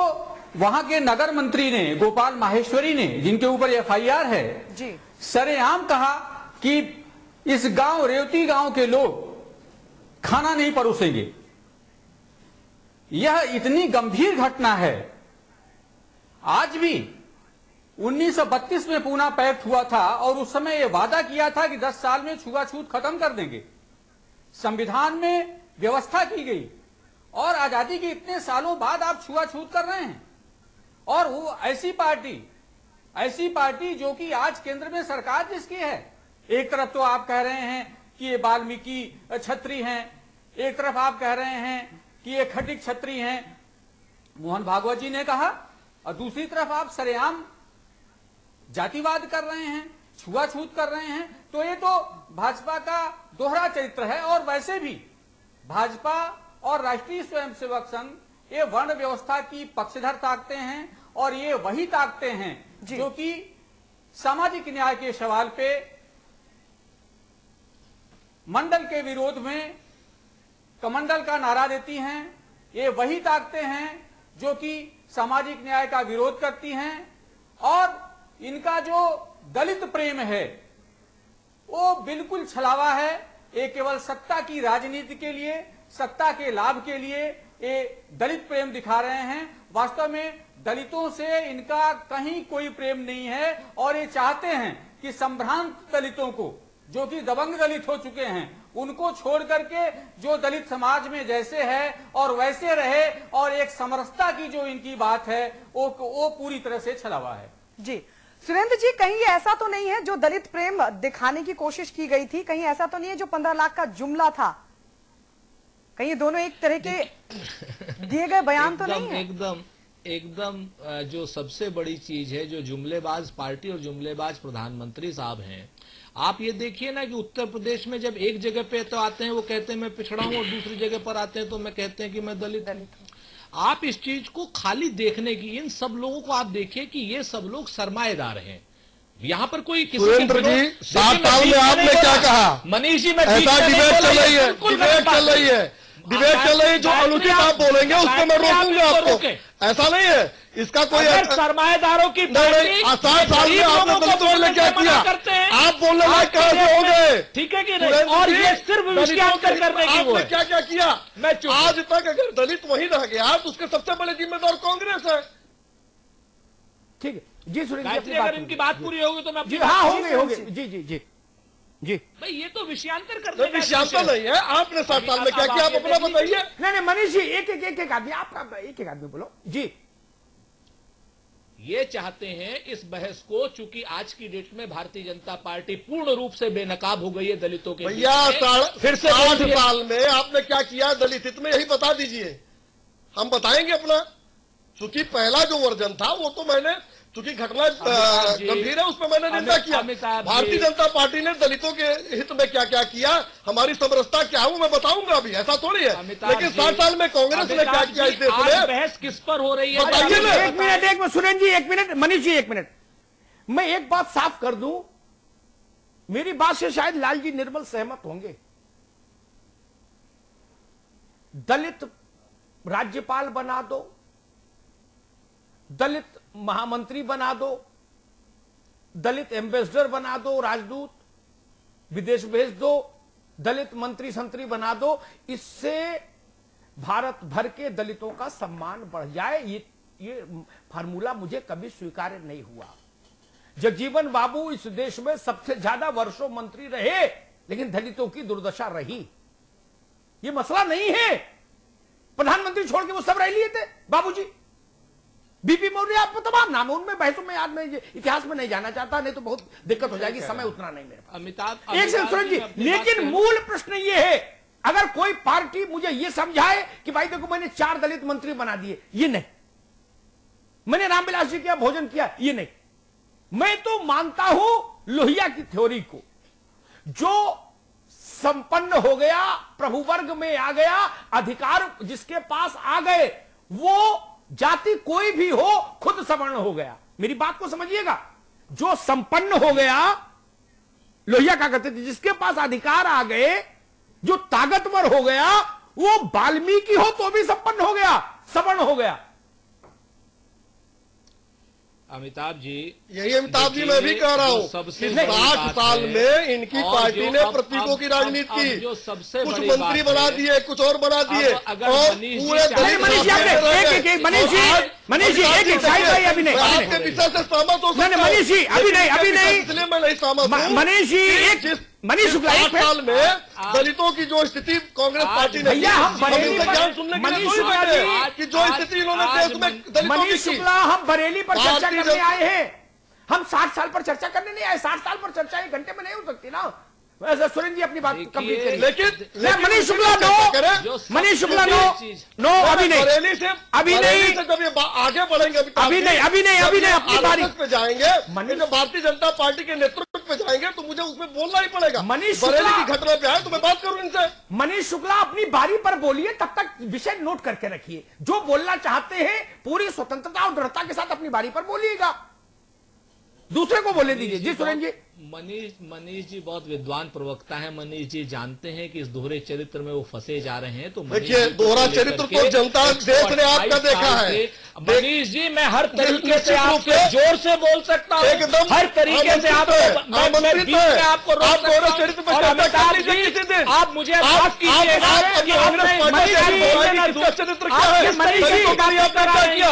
वहां के नगर मंत्री ने, गोपाल माहेश्वरी ने, जिनके ऊपर एफआईआर है, जी, सरेआम कहा कि इस गांव, रेवती गांव के लोग खाना नहीं परोसेंगे। यह इतनी गंभीर घटना है। आज भी 1932 में पूना पैक्ट हुआ था, और उस समय यह वादा किया था कि 10 साल में छुआछूत खत्म कर देंगे। संविधान में व्यवस्था की गई, और आजादी के इतने सालों बाद आप छुआछूत कर रहे हैं। और वो ऐसी पार्टी जो कि आज केंद्र में सरकार जिसकी है, एक तरफ तो आप कह रहे हैं कि ये वाल्मीकि छत्री हैं, एक तरफ आप कह रहे हैं कि ये खटिक छत्री हैं, मोहन भागवत जी ने कहा, और दूसरी तरफ आप सरेआम जातिवाद कर रहे हैं, छुआछूत कर रहे हैं। तो ये तो भाजपा का दोहरा चरित्र है। और वैसे भी भाजपा और राष्ट्रीय स्वयंसेवक संघ ये वर्ण व्यवस्था की पक्षधर ताकते हैं, और ये वही ताकते हैं जो कि सामाजिक न्याय के सवाल पे मंडल के विरोध में कमंडल का नारा देती हैं। ये वही ताकते हैं जो कि सामाजिक न्याय का विरोध करती हैं, और इनका जो दलित प्रेम है वो बिल्कुल छलावा है। ये केवल सत्ता की राजनीति के लिए, सत्ता के लाभ के लिए ये दलित प्रेम दिखा रहे हैं। वास्तव में दलितों से इनका कहीं कोई प्रेम नहीं है, और ये चाहते हैं कि संभ्रांत दलितों को, जो कि दबंग दलित हो चुके हैं, उनको छोड़ करके जो दलित समाज में जैसे है और वैसे रहे, और एक समरसता की जो इनकी बात है वो पूरी तरह से छलावा है। जी सुरेंद्र जी, कहीं ये ऐसा तो नहीं है जो दलित प्रेम दिखाने की कोशिश की गई थी, कहीं ऐसा तो नहीं है जो 15 लाख का जुमला था, कहीं ये दोनों एक तरह के दिए गए बयान तो नहीं है? एकदम जो सबसे बड़ी चीज है, जो जुमलेबाज पार्टी और जुमलेबाज प्रधानमंत्री साहब हैं। आप ये देखिए ना कि उत्तर प्रदेश में जब एक जगह पे तो आते हैं वो कहते हैं मैं पिछड़ा हूं, और दूसरी जगह पर आते हैं तो मैं कहते हैं कि मैं दलित हूं। आप इस चीज को खाली देखने की, इन सब लोगों को आप देखिए कि ये सब लोग सरमाएदार हैं। यहाँ पर कोई किसी सुरेंद्र जी 7 साल में आपने क्या कहा? मनीष जी, मैं ऐसा डिबेट चल रही है, डिबेट चल रही है, डिबेट चल रही है। जो अनुचित आप बोलेंगे उस पर मैं रोकूंगा आपको। ऐसा नहीं है, इसका कोई सरमाएदारों की 7 साल में आपने दलितों के लिए क्या किया? आप बोलने लायक कहां से हो गए? ठीक है कि नहीं? और ये सिर्फ विषयांतर करने की वो आपने है। क्या क्या किया? आज तक अगर दलित वहीं रह गया तो उसके सबसे बड़े जिम्मेदार कांग्रेस है। ठीक है जी सुरेंद्र जी, अगर इनकी बात पूरी होगी तो मैं जी हाँ हो गए जी जी जी जी भाई, ये तो विषयांतर करने का विषयांतर नहीं है। आपने 7 साल में क्या किया आप अपना बताइए। नहीं मनीष जी, एक आदमी, आपका एक आदमी बोलो जी। ये चाहते हैं इस बहस को, चूंकि आज की डेट में भारतीय जनता पार्टी पूर्ण रूप से बेनकाब हो गई है दलितों के भैया। फिर से 8 साल में आपने क्या किया दलित हित में, यही बता दीजिए, हम बताएंगे अपना। चूंकि पहला जो वर्जन था वो तो मैंने, चूंकि घटना गंभीर है उस पर मैंने निंदा किया। भारतीय जनता पार्टी ने दलितों के हित में क्या क्या किया, हमारी समरसता क्या है वो मैं बताऊंगा अभी, ऐसा थोड़ी है। लेकिन 7 साल में कांग्रेस ने क्या किया इस देश में, बहस किस पर हो रही है बताइए ना। एक मिनट सुरेंद्र जी, 1 मिनट, मनीष जी 1 मिनट, मैं एक बात साफ कर दूं, मेरी बात से शायद लालजी निर्मल सहमत होंगे। दलित राज्यपाल बना दो, दलित महामंत्री बना दो, दलित एम्बेसडर बना दो, राजदूत विदेश भेज दो, दलित मंत्री संतरी बना दो, इससे भारत भर के दलितों का सम्मान बढ़ जाए। ये फार्मूला मुझे कभी स्वीकार्य नहीं हुआ। जगजीवन बाबू इस देश में सबसे ज्यादा वर्षों मंत्री रहे, लेकिन दलितों की दुर्दशा रही। ये मसला नहीं है, प्रधानमंत्री छोड़ के वो सब रह लिए थे बाबूजी। बीपी मौर्य, आपको तमाम नाम है, उनमें बहसों में आज मैं इतिहास में नहीं जाना चाहता, नहीं तो बहुत दिक्कत हो जाएगी, समय उतना नहीं मेरे पास। अमिताभ एक से सुरेंद्र जी, लेकिन मूल प्रश्न ये है, अगर कोई पार्टी मुझे ये समझाए कि भाई देखो मैंने 4 दलित मंत्री बना दिए, ये नहीं, मैंने रामविलास जी किया, भोजन किया, ये नहीं। मैं तो मानता हूं लोहिया की थ्योरी को, जो संपन्न हो गया, प्रभु वर्ग में आ गया, अधिकार जिसके पास आ गए, वो जाति कोई भी हो खुद सवर्ण हो गया। मेरी बात को समझिएगा, जो संपन्न हो गया, लोहिया क्या कहते थे, जिसके पास अधिकार आ गए, जो ताकतवर हो गया, वो वाल्मीकि हो तो भी संपन्न हो गया, सवर्ण हो गया। अमिताभ जी, यही अमिताभ जी मैं भी कह रहा हूँ, 8 साल में इनकी पार्टी ने प्रतीकों की राजनीति की, कुछ मंत्री बना दिए, कुछ और बना दिए, और पूरे दलित मनीष जी एक अभी नहीं, आपके विषय से सहमत हो सकते हैं। मनीष जी अभी नहीं, इसलिए मैं नहीं सहमत हूँ। मनीष जी एक, मनीष शुक्ला 8 साल में दलितों की जो स्थिति कांग्रेस पार्टी ने, भैया हम बरेली पर, मनीष शुक्ला जी की जो स्थिति इन्होंने देश में दलितों की, मनीष शुक्ला हम बरेली पर चर्चा करने आए हैं, हम 60 साल पर चर्चा करने नहीं आए। 60 साल पर चर्चा 1 घंटे में नहीं हो सकती ना। सुरेंद्र जी अपनी बात कंप्लीट करिए। लेकिन मनीष शुक्ला नो, मनीष शुक्ला नो, अभी नहीं, अभी नहीं, जब ये आगे बढ़ेंगे, अभी नहीं अपनी बारी पे जाएंगे, जब भारतीय जनता पार्टी के नेतृत्व पे जाएंगे तो मुझे उसमें बोलना ही पड़ेगा। मनीष बरेली की घटना पे आए तो मैं बात करूं इनसे। मनीष शुक्ला अपनी बारी पर बोलिए, तब तक विषय नोट करके रखिए। जो बोलना चाहते हैं पूरी स्वतंत्रता और दृढ़ता के साथ अपनी बारी पर बोलिएगा, दूसरे को बोले दीजिए। जी सुरेंद्र जी। मनीष जी बहुत विद्वान प्रवक्ता है। मनीष जी जानते हैं कि इस दोहरे चरित्र में वो फंसे जा रहे हैं। तो देखिए, दोहरा चरित्र तो जनता देश ने आपका देखा है। मनीष जी, मैं हर तरीके से आपसे जोर से बोल सकता हूँ, एकदम हर तरीके से आपको आप मुझे माफ कीजिएगा कि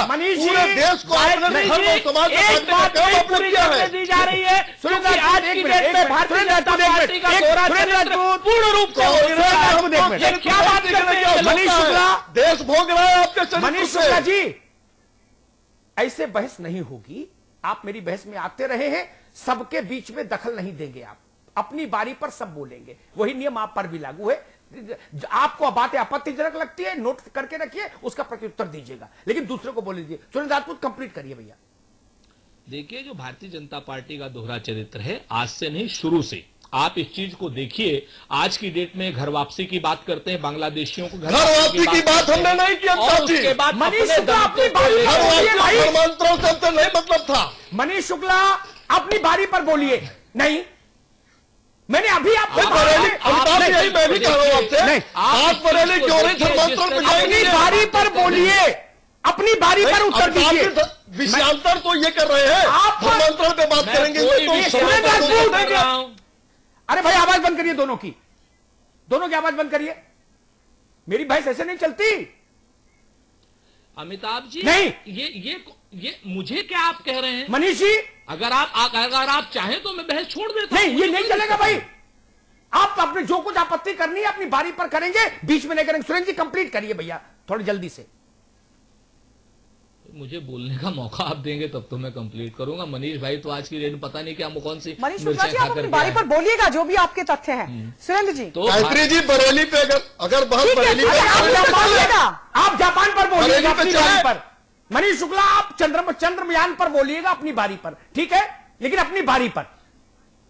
मनीष जी देश को दी जा रही है। आज की डेट में भारतीय जनता पार्टी का दोहरा चरित्र पूर्ण रूप से क्या बात करते हैं मनीष शुक्ला? देश भोग रहा है आपके चरित्र। मनीष शुक्ला जी, ऐसे बहस नहीं होगी। आप मेरी बहस में आते रहे हैं, सबके बीच में दखल नहीं देंगे। आप अपनी बारी पर सब बोलेंगे, वही नियम आप पर भी लागू है। आपको बातें आपत्तिजनक लगती है, नोट करके रखिए, उसका प्रत्युत्तर दीजिएगा, लेकिन दूसरे को बोल दीजिए। सुरेंद्र राजपूत कंप्लीट करिए भैया। देखिए, जो भारतीय जनता पार्टी का दोहरा चरित्र है, आज से नहीं शुरू से आप इस चीज को देखिए, आज की डेट में घर वापसी की बात करते हैं, बांग्लादेशियों को घर वापसी की बात हमने नहीं की। और उसके बाद धर्मांतरण से नहीं मतलब था। मनीष शुक्ला अपनी बारी पर बोलिए। नहीं, मैंने अभी आपको यही मैं भी कह रहा हूं आपसे, आप बरेली क्यों नहीं धर्मांतरण? अपनी बारी पर बोलिए, अपनी बारी पर उत्तर दीजिए। विषयांतर तो ये कर रहे हैं, आप धर्मांतरण पे बात करेंगे। अरे भाई आवाज बंद करिए, दोनों की आवाज बंद करिए। मेरी बहस ऐसे नहीं चलती। अमिताभ जी नहीं, ये मुझे क्या आप कह रहे हैं? मनीष जी, अगर आप चाहें तो मैं बहस छोड़ देता हूं। नहीं, ये नहीं चलेगा भाई। आप अपने जो कुछ आपत्ति करनी है अपनी बारी पर करेंगे, बीच में नहीं करेंगे। सुरेंद्र जी कंप्लीट करिए भैया, थोड़ी जल्दी से। मुझे बोलने का मौका आप देंगे तब तो मैं कंप्लीट करूंगा। मनीष भाई तो आज की डेट में पता नहीं क्या कौन सी मनीष शुक्ला जी, आप अपनी बारी पर बोलिएगा जो भी आपके तथ्य हैं। सुरेंद्र जी तो गायत्री जी बरेली पे अगर बहुत बरेली पे आप जापान पर बोलिएगा अपनी बारी पर। मनीष शुक्ला आप चंद्रयान पर बोलिएगा अपनी बारी पर, ठीक है, लेकिन अपनी बारी पर।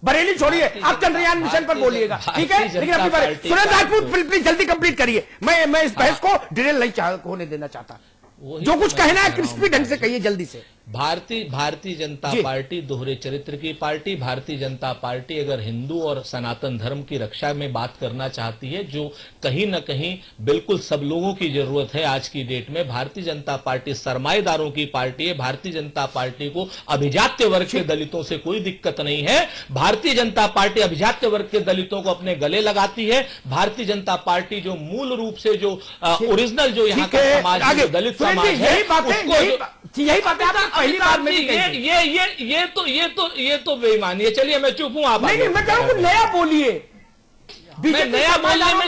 बरेली छोड़िए, आप चंद्रयान मिशन पर बोलिएगा, ठीक है, लेकिन अपनी बारी। सुरेंद्र राजपूत प्लीज जल्दी कंप्लीट करिए। मैं इस बहस को डिटेल नहीं होने देना चाहता। जो कुछ कहना है क्रिस्पी ढंग से कहिए, जल्दी से। भारतीय जनता पार्टी दोहरे चरित्र की पार्टी। भारतीय जनता पार्टी अगर हिंदू और सनातन धर्म की रक्षा में बात करना चाहती है, जो कहीं न कहीं बिल्कुल सब लोगों की जरूरत है आज की डेट में, भारतीय जनता पार्टी सरमाएदारों की पार्टी है। भारतीय जनता पार्टी को अभिजात्य वर्ग के दलितों से कोई दिक्कत नहीं है। भारतीय जनता पार्टी अभिजात्य वर्ग के दलितों को अपने गले लगाती है। भारतीय जनता पार्टी जो मूल रूप से जो ओरिजिनल जो यहाँ का समाज दलित समाज है, यही बात है। पहली बार में ये तो बेईमानी है। चलिए मैं चुप हूं। आप नहीं, मैं कह रहा हूं नया बोलिए। मैं नया बोलने में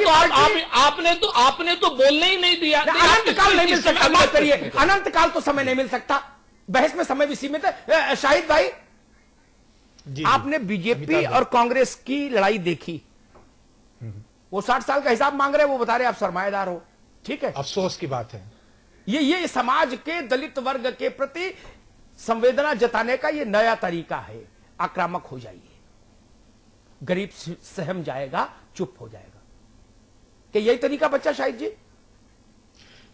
तो आपने तो बोलने ही नहीं दिया। अनंत काल नहीं मिल सकता, बात करिए। अनंत काल तो समय नहीं मिल सकता, बहस में समय भी सीमित है। शाहिद भाई, आपने बीजेपी और कांग्रेस की लड़ाई देखी। वो 60 साल का हिसाब मांग रहे हैं, वो बता रहे आप सरमाएदार हो, ठीक है। अफसोस की बात है। ये समाज के दलित वर्ग के प्रति संवेदना जताने का ये नया तरीका है। आक्रामक हो जाइए, गरीब सहम जाएगा, चुप हो जाएगा। क्या यही तरीका बच्चा शाहिद जी?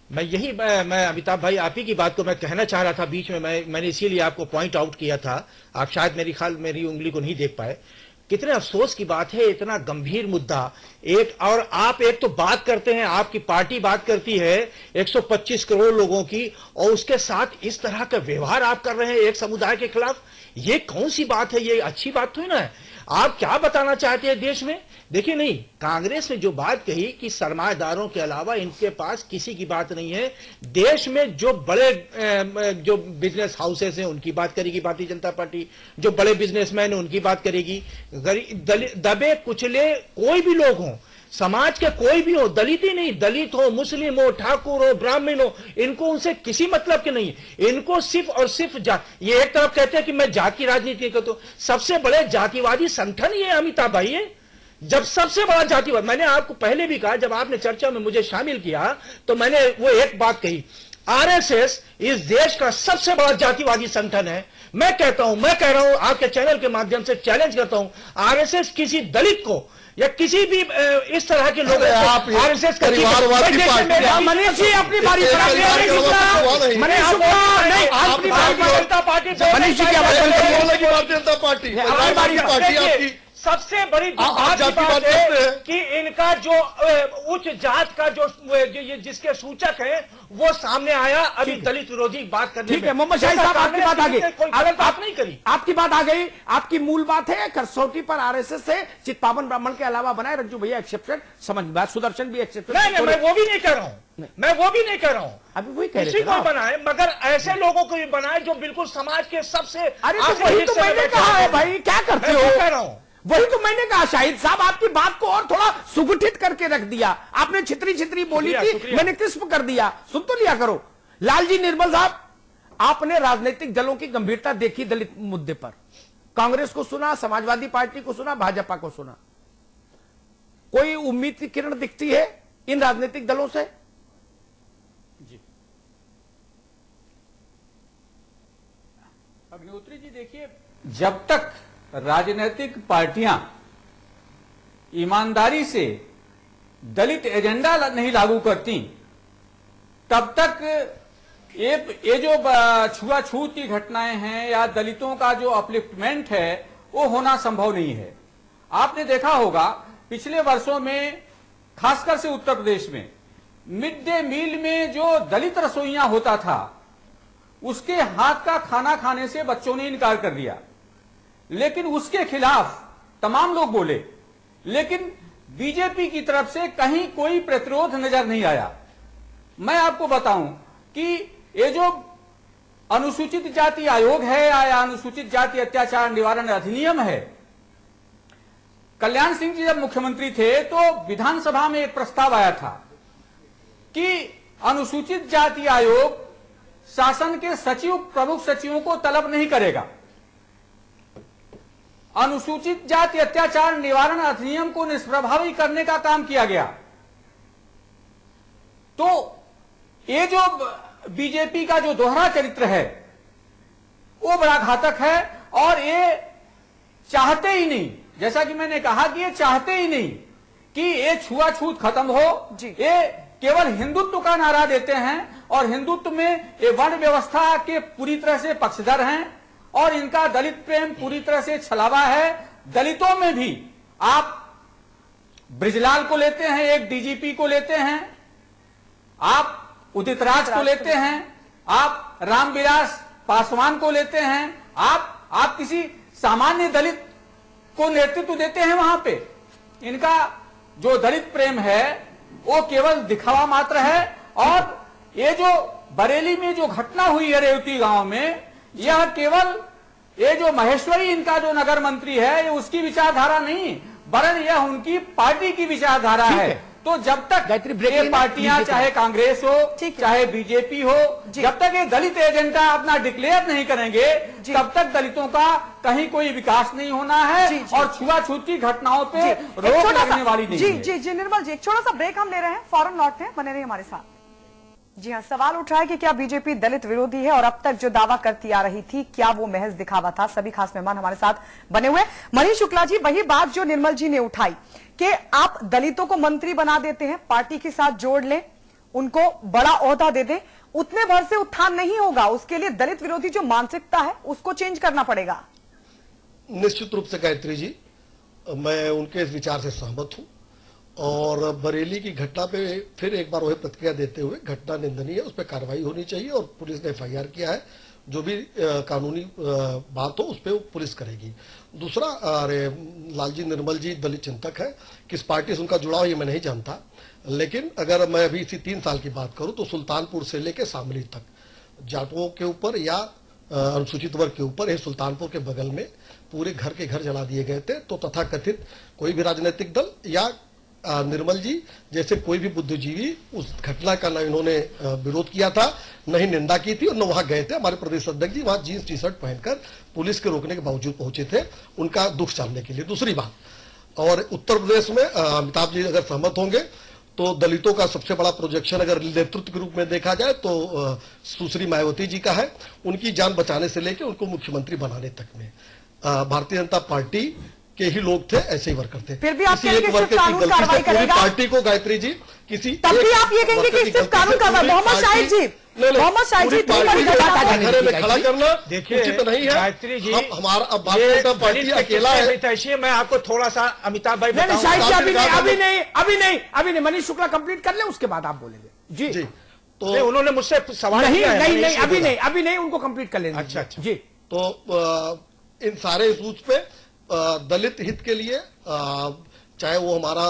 मैं अमिताभ भाई आप ही की बात को मैं कहना चाह रहा था बीच में। मैंने इसीलिए आपको पॉइंट आउट किया था, आप शायद मेरी उंगली को नहीं देख पाए। कितने अफसोस की बात है, इतना गंभीर मुद्दा। और आप एक तो बात करते हैं, आपकी पार्टी बात करती है 125 करोड़ लोगों की, और उसके साथ इस तरह का व्यवहार आप कर रहे हैं एक समुदाय के खिलाफ। ये कौन सी बात है? ये अच्छी बात थोड़ी ना है। आप क्या बताना चाहते हैं देश में? देखिए, नहीं, कांग्रेस ने जो बात कही कि सरमाएदारों के अलावा इनके पास किसी की बात नहीं है। देश में जो बड़े जो बिजनेस हाउसेस हैं उनकी बात करेगी भारतीय जनता पार्टी, जो बड़े बिजनेसमैन हैं उनकी बात करेगी। दबे कुचले कोई भी लोग हों, समाज के कोई भी हो, दलित ही नहीं, दलित हो, मुस्लिम हो, ठाकुर हो, ब्राह्मण हो, इनको उनसे किसी मतलब के नहीं है। इनको सिर्फ और सिर्फ ये एक तरफ कहते हैं कि मैं जात की राजनीति करता हूं। सबसे बड़े जातिवादी संगठन ये अमिताभ भाई है। जब सबसे बड़ा जातिवाद, मैंने आपको पहले भी कहा, जब आपने चर्चा में मुझे शामिल किया तो मैंने वो एक बात कही, आरएसएस इस देश का सबसे बड़ा जातिवादी संगठन है। मैं कह रहा हूं आपके चैनल के माध्यम से चैलेंज करता हूं, आरएसएस किसी दलित को या किसी भी इस तरह के लोग आरएसएस का मनीष जी अपनी बारी पर भारतीय जनता पार्टी सबसे बड़ी बात है कि इनका जो उच्च जात का जो जिसके सूचक है वो सामने आया। अभी दलित विरोधी बात करने, ठीक है मोहम्मद शाहिद साहब, आपकी बात आ गई। अलग बात नहीं करी, आपकी बात आ गई। आपकी मूल बात है कसौटी पर आरएसएस से चितपावन ब्राह्मण के अलावा बनाए रज्जू भैया एक्सेप्शन, समझ बात, सुदर्शन भी एक्सेप्शन। नहीं, मैं वो भी नहीं कह रहा हूँ, मैं वो भी नहीं कह रहा हूँ। अभी वही कह किसी को बनाए, मगर ऐसे लोगों को भी बनाए जो बिल्कुल समाज के सबसे। अरे वही तो मैंने कहा है भाई, क्या करते हो? कह रहा हूँ, वही तो मैंने कहा। शाहिद साहब आपकी बात को और थोड़ा सुगठित करके रख दिया आपने। छितरी बोली थी, मैंने क्रिस्प कर दिया। सुन तो लिया करो। लालजी निर्मल साहब, आपने राजनीतिक दलों की गंभीरता देखी दलित मुद्दे पर। कांग्रेस को सुना, समाजवादी पार्टी को सुना, भाजपा को सुना। कोई उम्मीद की किरण दिखती है इन राजनीतिक दलों से? जी अग्निहोत्री जी, देखिए, जब तक राजनीतिक पार्टियां ईमानदारी से दलित एजेंडा नहीं लागू करती, तब तक ये जो छुआछूत की घटनाएं हैं या दलितों का जो अपलिफ्टमेंट है वो होना संभव नहीं है। आपने देखा होगा पिछले वर्षों में, खासकर से उत्तर प्रदेश में, मिड डे मील में जो दलित रसोइया होता था उसके हाथ का खाना खाने से बच्चों ने इनकार कर दिया, लेकिन उसके खिलाफ तमाम लोग बोले, लेकिन बीजेपी की तरफ से कहीं कोई प्रतिरोध नजर नहीं आया। मैं आपको बताऊं कि ये जो अनुसूचित जाति आयोग है या अनुसूचित जाति अत्याचार निवारण अधिनियम है, कल्याण सिंह जी जब मुख्यमंत्री थे तो विधानसभा में एक प्रस्ताव आया था कि अनुसूचित जाति आयोग शासन के सचिव, प्रमुख सचिवों को तलब नहीं करेगा। अनुसूचित जाति अत्याचार निवारण अधिनियम को निष्प्रभावी करने का काम किया गया। तो ये जो बीजेपी का जो दोहरा चरित्र है वो बड़ा घातक है, और ये चाहते ही नहीं, जैसा कि मैंने कहा कि ये चाहते ही नहीं कि ये छुआछूत खत्म हो। ये केवल हिंदुत्व का नारा देते हैं और हिंदुत्व में ये वर्ण व्यवस्था के पूरी तरह से पक्षधर हैं, और इनका दलित प्रेम पूरी तरह से छलावा है। दलितों में भी आप ब्रिजलाल को लेते हैं, एक डीजीपी को लेते हैं, आप उदित राज को लेते हैं, आप रामविलास पासवान को लेते हैं, आप किसी सामान्य दलित को नेतृत्व देते हैं। वहां पे इनका जो दलित प्रेम है वो केवल दिखावा मात्र है। और ये जो बरेली में जो घटना हुई है रेवती गांव में, यह केवल ये जो महेश्वरी इनका जो नगर मंत्री है, ये उसकी विचारधारा नहीं, वरन यह उनकी पार्टी की विचारधारा है। तो जब तक ये पार्टियां, चाहे कांग्रेस हो चाहे बीजेपी हो, जब तक ये दलित एजेंडा अपना डिक्लेयर नहीं करेंगे, तब तक दलितों का कहीं कोई विकास नहीं होना है और छुआछूत की घटनाओं पे रोक लगने वाली नहीं है। जी निर्मल जी, एक छोटा सा ब्रेक हम ले रहे हैं, फौरन लौटते हैं, बने रहिए हमारे साथ। जी हाँ, सवाल उठ रहा है कि क्या बीजेपी दलित विरोधी है और अब तक जो दावा करती आ रही थी क्या वो महज दिखावा था। सभी खास मेहमान हमारे साथ बने हुए। मनीष शुक्ला जी, वही बात जो निर्मल जी ने उठाई कि आप दलितों को मंत्री बना देते हैं, पार्टी के साथ जोड़ लें, उनको बड़ा ओहदा दे दें, उतने भर से उत्थान नहीं होगा। उसके लिए दलित विरोधी जो मानसिकता है उसको चेंज करना पड़ेगा। निश्चित रूप से गायत्री जी, मैं उनके इस विचार से सहमत हूं, और बरेली की घटना पे फिर एक बार वही प्रतिक्रिया देते हुए, घटना निंदनीय है, उस पर कार्रवाई होनी चाहिए और पुलिस ने एफआईआर किया है। जो भी कानूनी बात हो उस पर पुलिस करेगी। दूसरा, अरे लालजी निर्मल जी दलित चिंतक है, किस पार्टी से उनका जुड़ाव ये मैं नहीं जानता, लेकिन अगर मैं अभी इसी 3 साल की बात करूं तो सुल्तानपुर से लेकर शामली तक जाटों के ऊपर या अनुसूचित वर्ग के ऊपर, ये सुल्तानपुर के बगल में पूरे घर के घर जला दिए गए थे। तो तथाकथित कोई भी राजनीतिक दल या निर्मल जी जैसे कोई भी बुद्धिजीवी उस घटना का न इन्होंने विरोध किया था, न ही निंदा की थी, और न वहां गए थे। हमारे प्रदेश अध्यक्ष जी वहां जीन्स टी शर्ट पहनकर पुलिस के रोकने के बावजूद पहुंचे थे उनका दुख जानने के लिए। दूसरी बात, और उत्तर प्रदेश में अमिताभ जी अगर सहमत होंगे तो दलितों का सबसे बड़ा प्रोजेक्शन अगर नेतृत्व के रूप में देखा जाए तो सुश्री मायावती जी का है। उनकी जान बचाने से लेकर उनको मुख्यमंत्री बनाने तक में भारतीय जनता पार्टी के ही लोग थे, ऐसे ही वर्कर थे। फिर भी आप किसी एक वर्कर की गलती से पूरी पार्टी को, गायत्री जी, किसी तब भी आप ये कहेंगे कि सिर्फ कानून कार्रवाई। मोहम्मद शाहिद जी, मोहम्मद शाहिद जी, घरे में खड़ा करना देखिए उचित नहीं है। गायत्री जी, हमारा अब भारतीय जनता पार्टी अकेला है। मैं आपको थोड़ा सा अमिताभ भाई अभी नहीं, मनीष शुक्ला कंप्लीट कर ले, उसके बाद आप बोलेंगे। जी तो उन्होंने मुझसे सवाल नहीं, अभी नहीं, उनको कंप्लीट कर लेना। अच्छा जी, तो इन सारे इशूज पे दलित हित के लिए, चाहे वो हमारा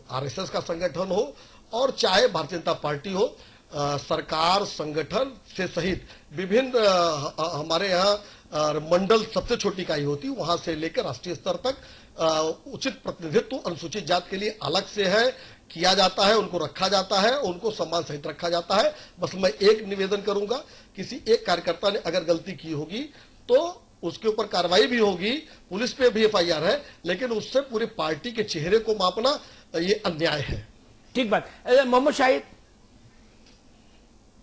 आरएसएस का संगठन हो और चाहे भारतीय जनता पार्टी हो, सरकार, संगठन से सहित विभिन्न हमारे यहाँ मंडल सबसे छोटी इकाई होती है, वहां से लेकर राष्ट्रीय स्तर तक उचित प्रतिनिधित्व अनुसूचित जाति के लिए अलग से है, किया जाता है, उनको रखा जाता है, उनको सम्मान सहित रखा जाता है। बस मैं एक निवेदन करूंगा, किसी एक कार्यकर्ता ने अगर गलती की होगी तो उसके ऊपर कार्रवाई भी होगी, पुलिस पे भी एफआईआर है, लेकिन उससे पूरी पार्टी के चेहरे को मापना ये अन्याय है। ठीक बात। मोहम्मद शाहिद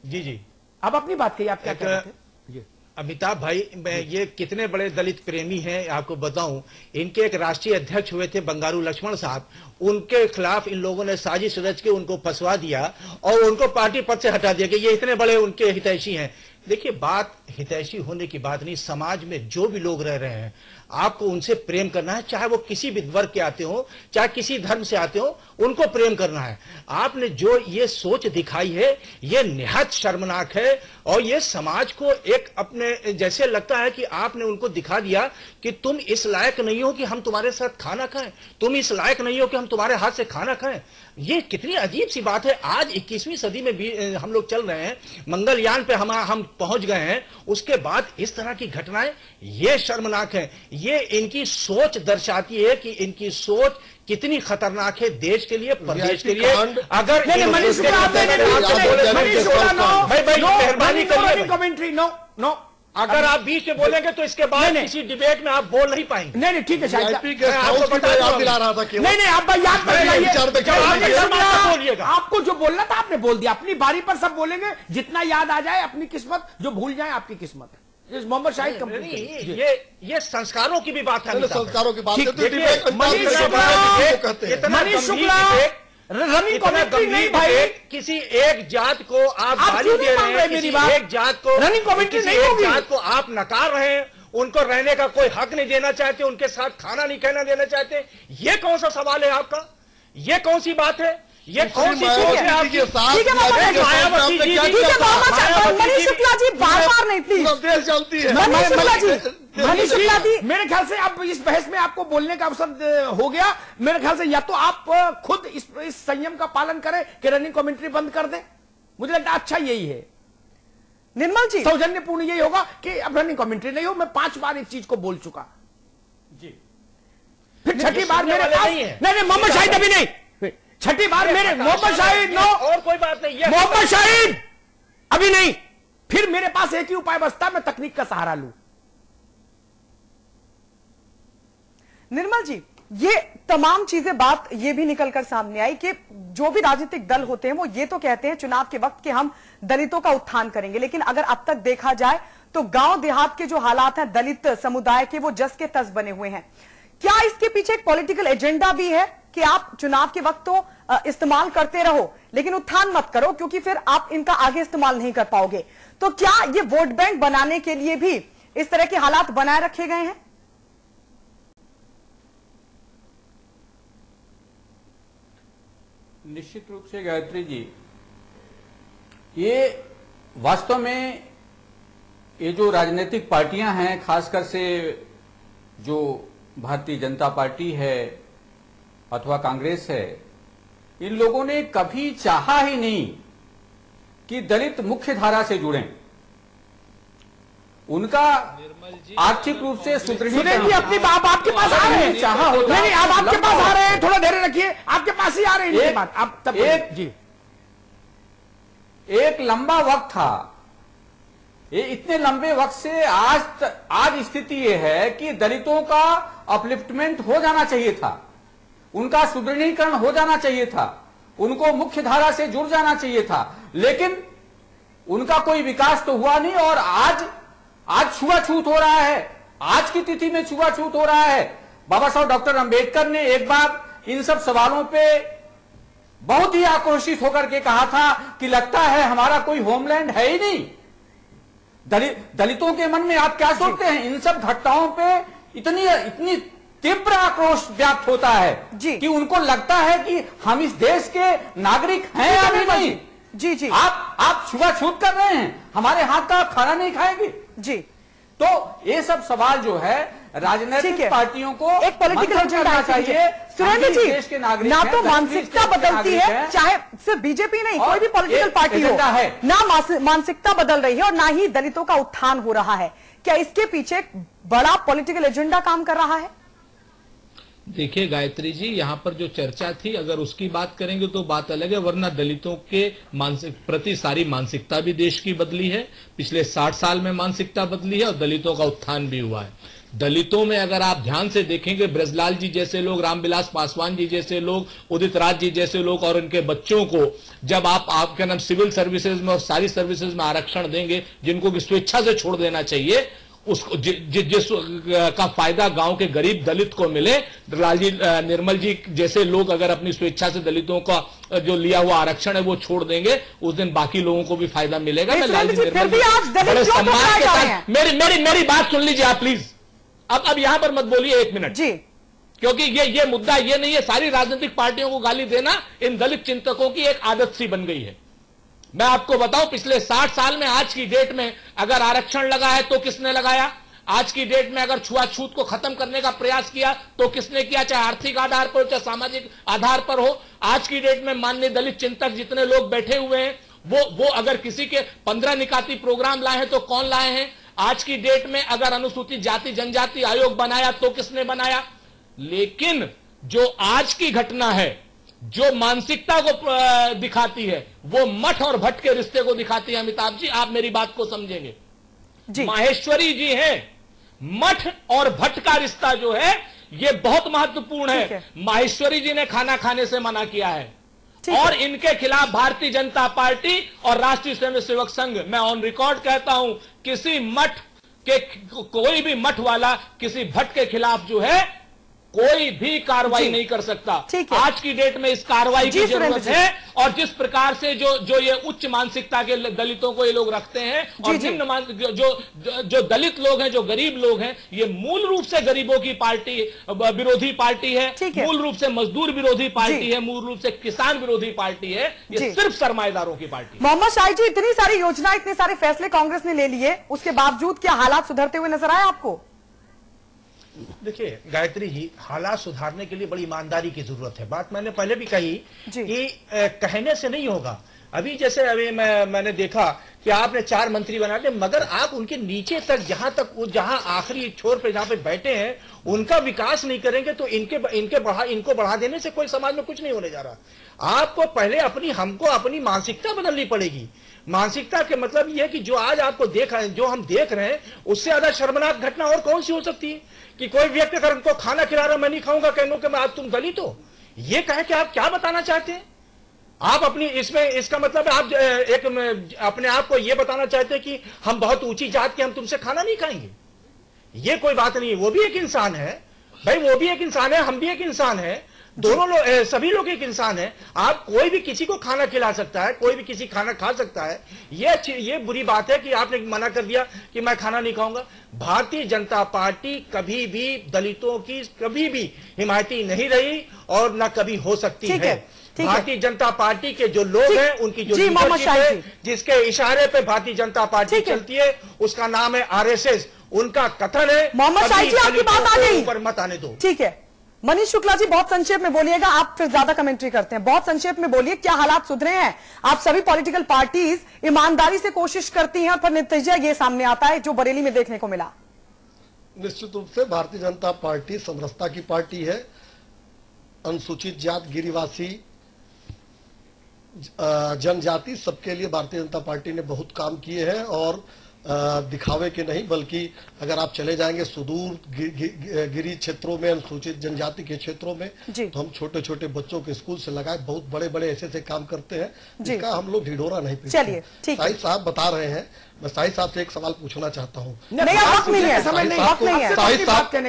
जी, अब अपनी बात कही, आप क्या कह रहे थे? अमिताभ भाई, मैं ये कितने बड़े दलित प्रेमी हैं आपको बताऊं। इनके एक राष्ट्रीय अध्यक्ष हुए थे बंगारू लक्ष्मण साहब, उनके खिलाफ इन लोगों ने साजिश रच के उनको फंसवा दिया और उनको पार्टी पद से हटा दिया कि ये इतने बड़े उनके हितैषी हैं। देखिए, बात हितैषी होने की बात नहीं, समाज में जो भी लोग रह रहे हैं आपको उनसे प्रेम करना है, चाहे वो किसी भी वर्ग के आते हो, चाहे किसी धर्म से आते हो, उनको प्रेम करना है। आपने जो ये सोच दिखाई है ये निहायत शर्मनाक है और ये समाज को एक अपने जैसे लगता है कि आपने उनको दिखा दिया कि तुम इस लायक नहीं हो कि हम तुम्हारे साथ खाना खाएं, तुम इस लायक नहीं हो कि हम तुम्हारे हाथ से खाना खाएं। ये कितनी अजीब सी बात है। आज 21वीं सदी में भी हम लोग चल रहे हैं, मंगलयान पे हम पहुंच गए हैं, उसके बाद इस तरह की घटनाएं ये शर्मनाक है। ये इनकी सोच दर्शाती है कि इनकी सोच कितनी खतरनाक है देश के लिए, प्रदेश के लिए। अगर मेहरबानी कमेंट्री नो, अगर आप बीच में बोलेंगे तो इसके बाद किसी डिबेट में आप बोल नहीं पाएंगे। नहीं ठीक है, शायद दिला रहा था कि नहीं आप याद बोलिएगा, आपको जो बोलना था आपने बोल दिया। अपनी बारी पर सब बोलेंगे, जितना याद आ जाए अपनी किस्मत, जो भूल जाए आपकी किस्मत है। मोहम्मद शाहिद कंपनी ये संस्कारों की भी बात है, संस्कारों की बात है। मनीष शुक्ला रनिंग कमेंट्री नहीं भाई, किसी एक जात को आप गाली दे रहे हैं, किसी एक जात को रनिंग कमेंट्री नहीं होगी, जात को आप नकार रहे हैं, उनको रहने का कोई हक नहीं देना चाहते, उनके साथ खाना नहीं खाना देना चाहते। ये कौन सा सवाल है आपका? ये कौन सी बात है? ये कौन सी सोच है आपकी? ठीक है मनीष शुक्ला जी, बार-बार नहीं प्लीज चलती है। मनीष शुक्ला जी, मेरे ख्याल से अब इस बहस में आपको बोलने का अवसर हो गया। मेरे ख्याल से या तो आप खुद इस संयम का पालन करें कि रनिंग कमेंट्री बंद कर दें, मुझे लगता है अच्छा यही है। निर्मल जी, सौजन्यपूर्ण यही होगा कि अब रनिंग कमेंट्री नहीं हो। मैं 5 बार इस चीज को बोल चुका जी, फिर छठी बार मेरे पास नहीं मोहम्मद शाहिद अभी नहीं, छठी बार मेरे मोहम्मद शाहिद नो, और कोई बात नहीं है मोहम्मद शाहिद अभी नहीं, फिर मेरे पास एक ही उपाय बचता, मैं तकनीक का सहारा लूं। निर्मल जी, ये तमाम चीजें बात ये भी निकलकर सामने आई कि जो भी राजनीतिक दल होते हैं वो ये तो कहते हैं चुनाव के वक्त कि हम दलितों का उत्थान करेंगे, लेकिन अगर अब तक देखा जाए तो गांव देहात के जो हालात हैं दलित समुदाय के, वो जस के तस बने हुए हैं। क्या इसके पीछे एक पॉलिटिकल एजेंडा भी है कि आप चुनाव के वक्त तो इस्तेमाल करते रहो लेकिन उत्थान मत करो, क्योंकि फिर आप इनका आगे इस्तेमाल नहीं कर पाओगे? तो क्या ये वोट बैंक बनाने के लिए भी इस तरह के हालात बनाए रखे गए हैं? निश्चित रूप से गायत्री जी, ये वास्तव में ये जो राजनीतिक पार्टियां हैं, खासकर से जो भारतीय जनता पार्टी है अथवा कांग्रेस है, इन लोगों ने कभी चाहा ही नहीं कि दलित मुख्य धारा से जुड़ें। उनका आर्थिक रूप से सुदृढ़ीकरण, अपनी बात आपके पास आ रहे हैं, चाहा होता, नहीं आप आपके पास आ रहे हैं, थोड़ा धैर्य रखिए, आपके पास ही आ रहे हैं बात। आप तब एक लंबा वक्त था, ये इतने लंबे वक्त से आज स्थिति ये है कि दलितों का अपलिफ्टमेंट हो जाना चाहिए था, उनका सुदृढ़ीकरण हो जाना चाहिए था, उनको मुख्य धारा से जुड़ जाना चाहिए था, लेकिन उनका कोई विकास तो हुआ नहीं। और आज छुआछूत हो रहा है, आज की तिथि में छुआछूत हो रहा है। बाबा साहब डॉक्टर अंबेडकर ने एक बार इन सब सवालों पे बहुत ही आक्रोशित होकर के कहा था कि लगता है हमारा कोई होमलैंड है ही नहीं। दलितों के मन में आप क्या सोचते हैं? इन सब घटनाओं पे इतनी तीव्र आक्रोश व्याप्त होता है कि उनको लगता है कि हम इस देश के नागरिक हैं या नहीं। जी जी, आप छुआछूत कर रहे हैं, हमारे हाथ का आप खाना नहीं खाएंगे जी। तो ये सब सवाल जो है राजनीतिक पार्टियों को एक पॉलिटिकल एजेंडा चाहिए। सुरेंद्र जी, देश के नागरिक ना तो मानसिकता बदलती है, चाहे सिर्फ बीजेपी नहीं, कोई भी पॉलिटिकल पार्टी हो, ना मानसिकता बदल रही है और ना ही दलितों का उत्थान हो रहा है। क्या इसके पीछे बड़ा पॉलिटिकल एजेंडा काम कर रहा है? देखिए गायत्री जी, यहाँ पर जो चर्चा थी अगर उसकी बात करेंगे तो बात अलग है, वरना दलितों के प्रति सारी मानसिकता भी देश की बदली है। पिछले 60 साल में मानसिकता बदली है और दलितों का उत्थान भी हुआ है। दलितों में अगर आप ध्यान से देखेंगे, ब्रजलाल जी जैसे लोग, रामविलास पासवान जी जैसे लोग, उदित राज जी जैसे लोग और उनके बच्चों को जब आपके नाम सिविल सर्विसेज में और सारी सर्विसेज में आरक्षण देंगे, जिनको की स्वेच्छा से छोड़ देना चाहिए, उसको जिस का फायदा गांव के गरीब दलित को मिले, लालजी निर्मल जी जैसे लोग अगर अपनी स्वेच्छा से दलितों का जो लिया हुआ आरक्षण है वो छोड़ देंगे, उस दिन बाकी लोगों को भी फायदा मिलेगा। मैं लालजी निर्मल बड़े सम्मान के साथ मेरी बात सुन लीजिए आप प्लीज। अब यहां पर मत बोलिए, 1 मिनट जी, क्योंकि ये मुद्दा ये नहीं है। सारी राजनीतिक पार्टियों को गाली देना इन दलित चिंतकों की एक आदत सी बन गई है। मैं आपको बताऊं, पिछले 60 साल में आज की डेट में अगर आरक्षण लगा है तो किसने लगाया? आज की डेट में अगर छुआछूत को खत्म करने का प्रयास किया तो किसने किया? चाहे आर्थिक आधार पर हो, चाहे सामाजिक आधार पर हो। आज की डेट में माननीय दलित चिंतक जितने लोग बैठे हुए हैं, वो अगर किसी के 15 निकाती प्रोग्राम लाए हैं तो कौन लाए हैं? आज की डेट में अगर अनुसूचित जाति जनजाति आयोग बनाया तो किसने बनाया? लेकिन जो आज की घटना है, जो मानसिकता को दिखाती है, वो मठ और भट्ट के रिश्ते को दिखाती है। अमिताभ जी, आप मेरी बात को समझेंगे जी। माहेश्वरी जी हैं, मठ और भट्ट का रिश्ता जो है ये बहुत महत्वपूर्ण है। माहेश्वरी जी ने खाना खाने से मना किया है और इनके खिलाफ भारतीय जनता पार्टी और राष्ट्रीय स्वयंसेवक संघ, मैं ऑन रिकॉर्ड कहता हूं, किसी मठ के कोई भी मठ वाला किसी भट्ट के खिलाफ जो है कोई भी कार्रवाई नहीं कर सकता। आज की डेट में इस कार्रवाई की जरूरत है। और जिस प्रकार से जो ये उच्च मानसिकता के दलितों को ये लोग रखते हैं और निम्न जो दलित लोग हैं, जो गरीब लोग हैं, ये मूल रूप से गरीबों की पार्टी, विरोधी पार्टी है, मूल रूप से मजदूर विरोधी पार्टी है, मूल रूप से किसान विरोधी पार्टी है। ये सिर्फ सरमाएदारों की पार्टी। मोहम्मद शाही जी, इतनी सारी योजना, इतने सारे फैसले कांग्रेस ने ले लिए, उसके बावजूद क्या हालात सुधरते हुए नजर आए आपको? देखिए गायत्री जी, हालात सुधारने के लिए बड़ी ईमानदारी की जरूरत है। बात मैंने पहले भी कही कि कहने से नहीं होगा। अभी जैसे अभी मैंने देखा कि आपने 4 मंत्री बना दिए, मगर आप उनके नीचे तक जहां आखिरी छोर पे जहां पे बैठे हैं उनका विकास नहीं करेंगे तो इनको बढ़ा देने से कोई समाज में कुछ नहीं होने जा रहा। आपको पहले हमको अपनी मानसिकता बदलनी पड़ेगी। मानसिकता के मतलब यह है कि जो आज आपको जो हम देख रहे हैं, उससे ज्यादा शर्मनाक घटना और कौन सी हो सकती है कि कोई व्यक्ति अगर उनको खाना खिला रहा, मैं नहीं खाऊंगा, कहने के बाद तुम दलित हो, ये कहे कि आप क्या बताना चाहते हैं? आप अपनी इसका मतलब आप अपने आप को यह बताना चाहते हैं कि हम बहुत ऊंची जात के, हम तुमसे खाना नहीं खाएंगे। ये कोई बात नहीं है। वो भी एक इंसान है भाई, वो भी एक इंसान है, हम भी एक इंसान है, दोनों लोग, सभी लोग एक इंसान है। आप कोई भी किसी को खाना खिला सकता है, कोई भी किसी खाना खा सकता है। ये बुरी बात है कि आपने मना कर दिया कि मैं खाना नहीं खाऊंगा। भारतीय जनता पार्टी कभी भी दलितों की कभी भी हिमायती नहीं रही और न कभी हो सकती है। भारतीय जनता पार्टी के जो लोग हैं, उनकी जो लीडरशिप है, जिसके इशारे पे भारतीय जनता पार्टी चलती है, उसका नाम है RSS। उनका कथन है, मोहम्मद शाही जी आपकी बात आ गई, ऊपर मत आने दो। ठीक है मनीष शुक्ला जी, बहुत संक्षेप में बोलिएगा, आप फिर ज्यादा कमेंट्री करते हैं। बहुत संक्षेप में बोलिए, क्या हालात सुधरे हैं? आप सभी पॉलिटिकल पार्टीज ईमानदारी से कोशिश करती हैं और फिर नतीजा ये सामने आता है जो बरेली में देखने को मिला। निश्चित रूप से भारतीय जनता पार्टी समरसता की पार्टी है। अनुसूचित जात, गिरिवासी, जनजाति, सबके लिए भारतीय जनता पार्टी ने बहुत काम किए हैं और दिखावे के नहीं, बल्कि अगर आप चले जाएंगे सुदूर गिरी क्षेत्रों में, अनुसूचित जनजाति के क्षेत्रों में, तो हम छोटे छोटे बच्चों के स्कूल से लगाए बहुत बड़े बड़े ऐसे काम करते हैं जिसका हम लोग ढिढोरा नहीं पीटते। चलिए, शाहिद साहब बता रहे हैं, मैं शाहिद साहब से एक सवाल पूछना चाहता हूँ।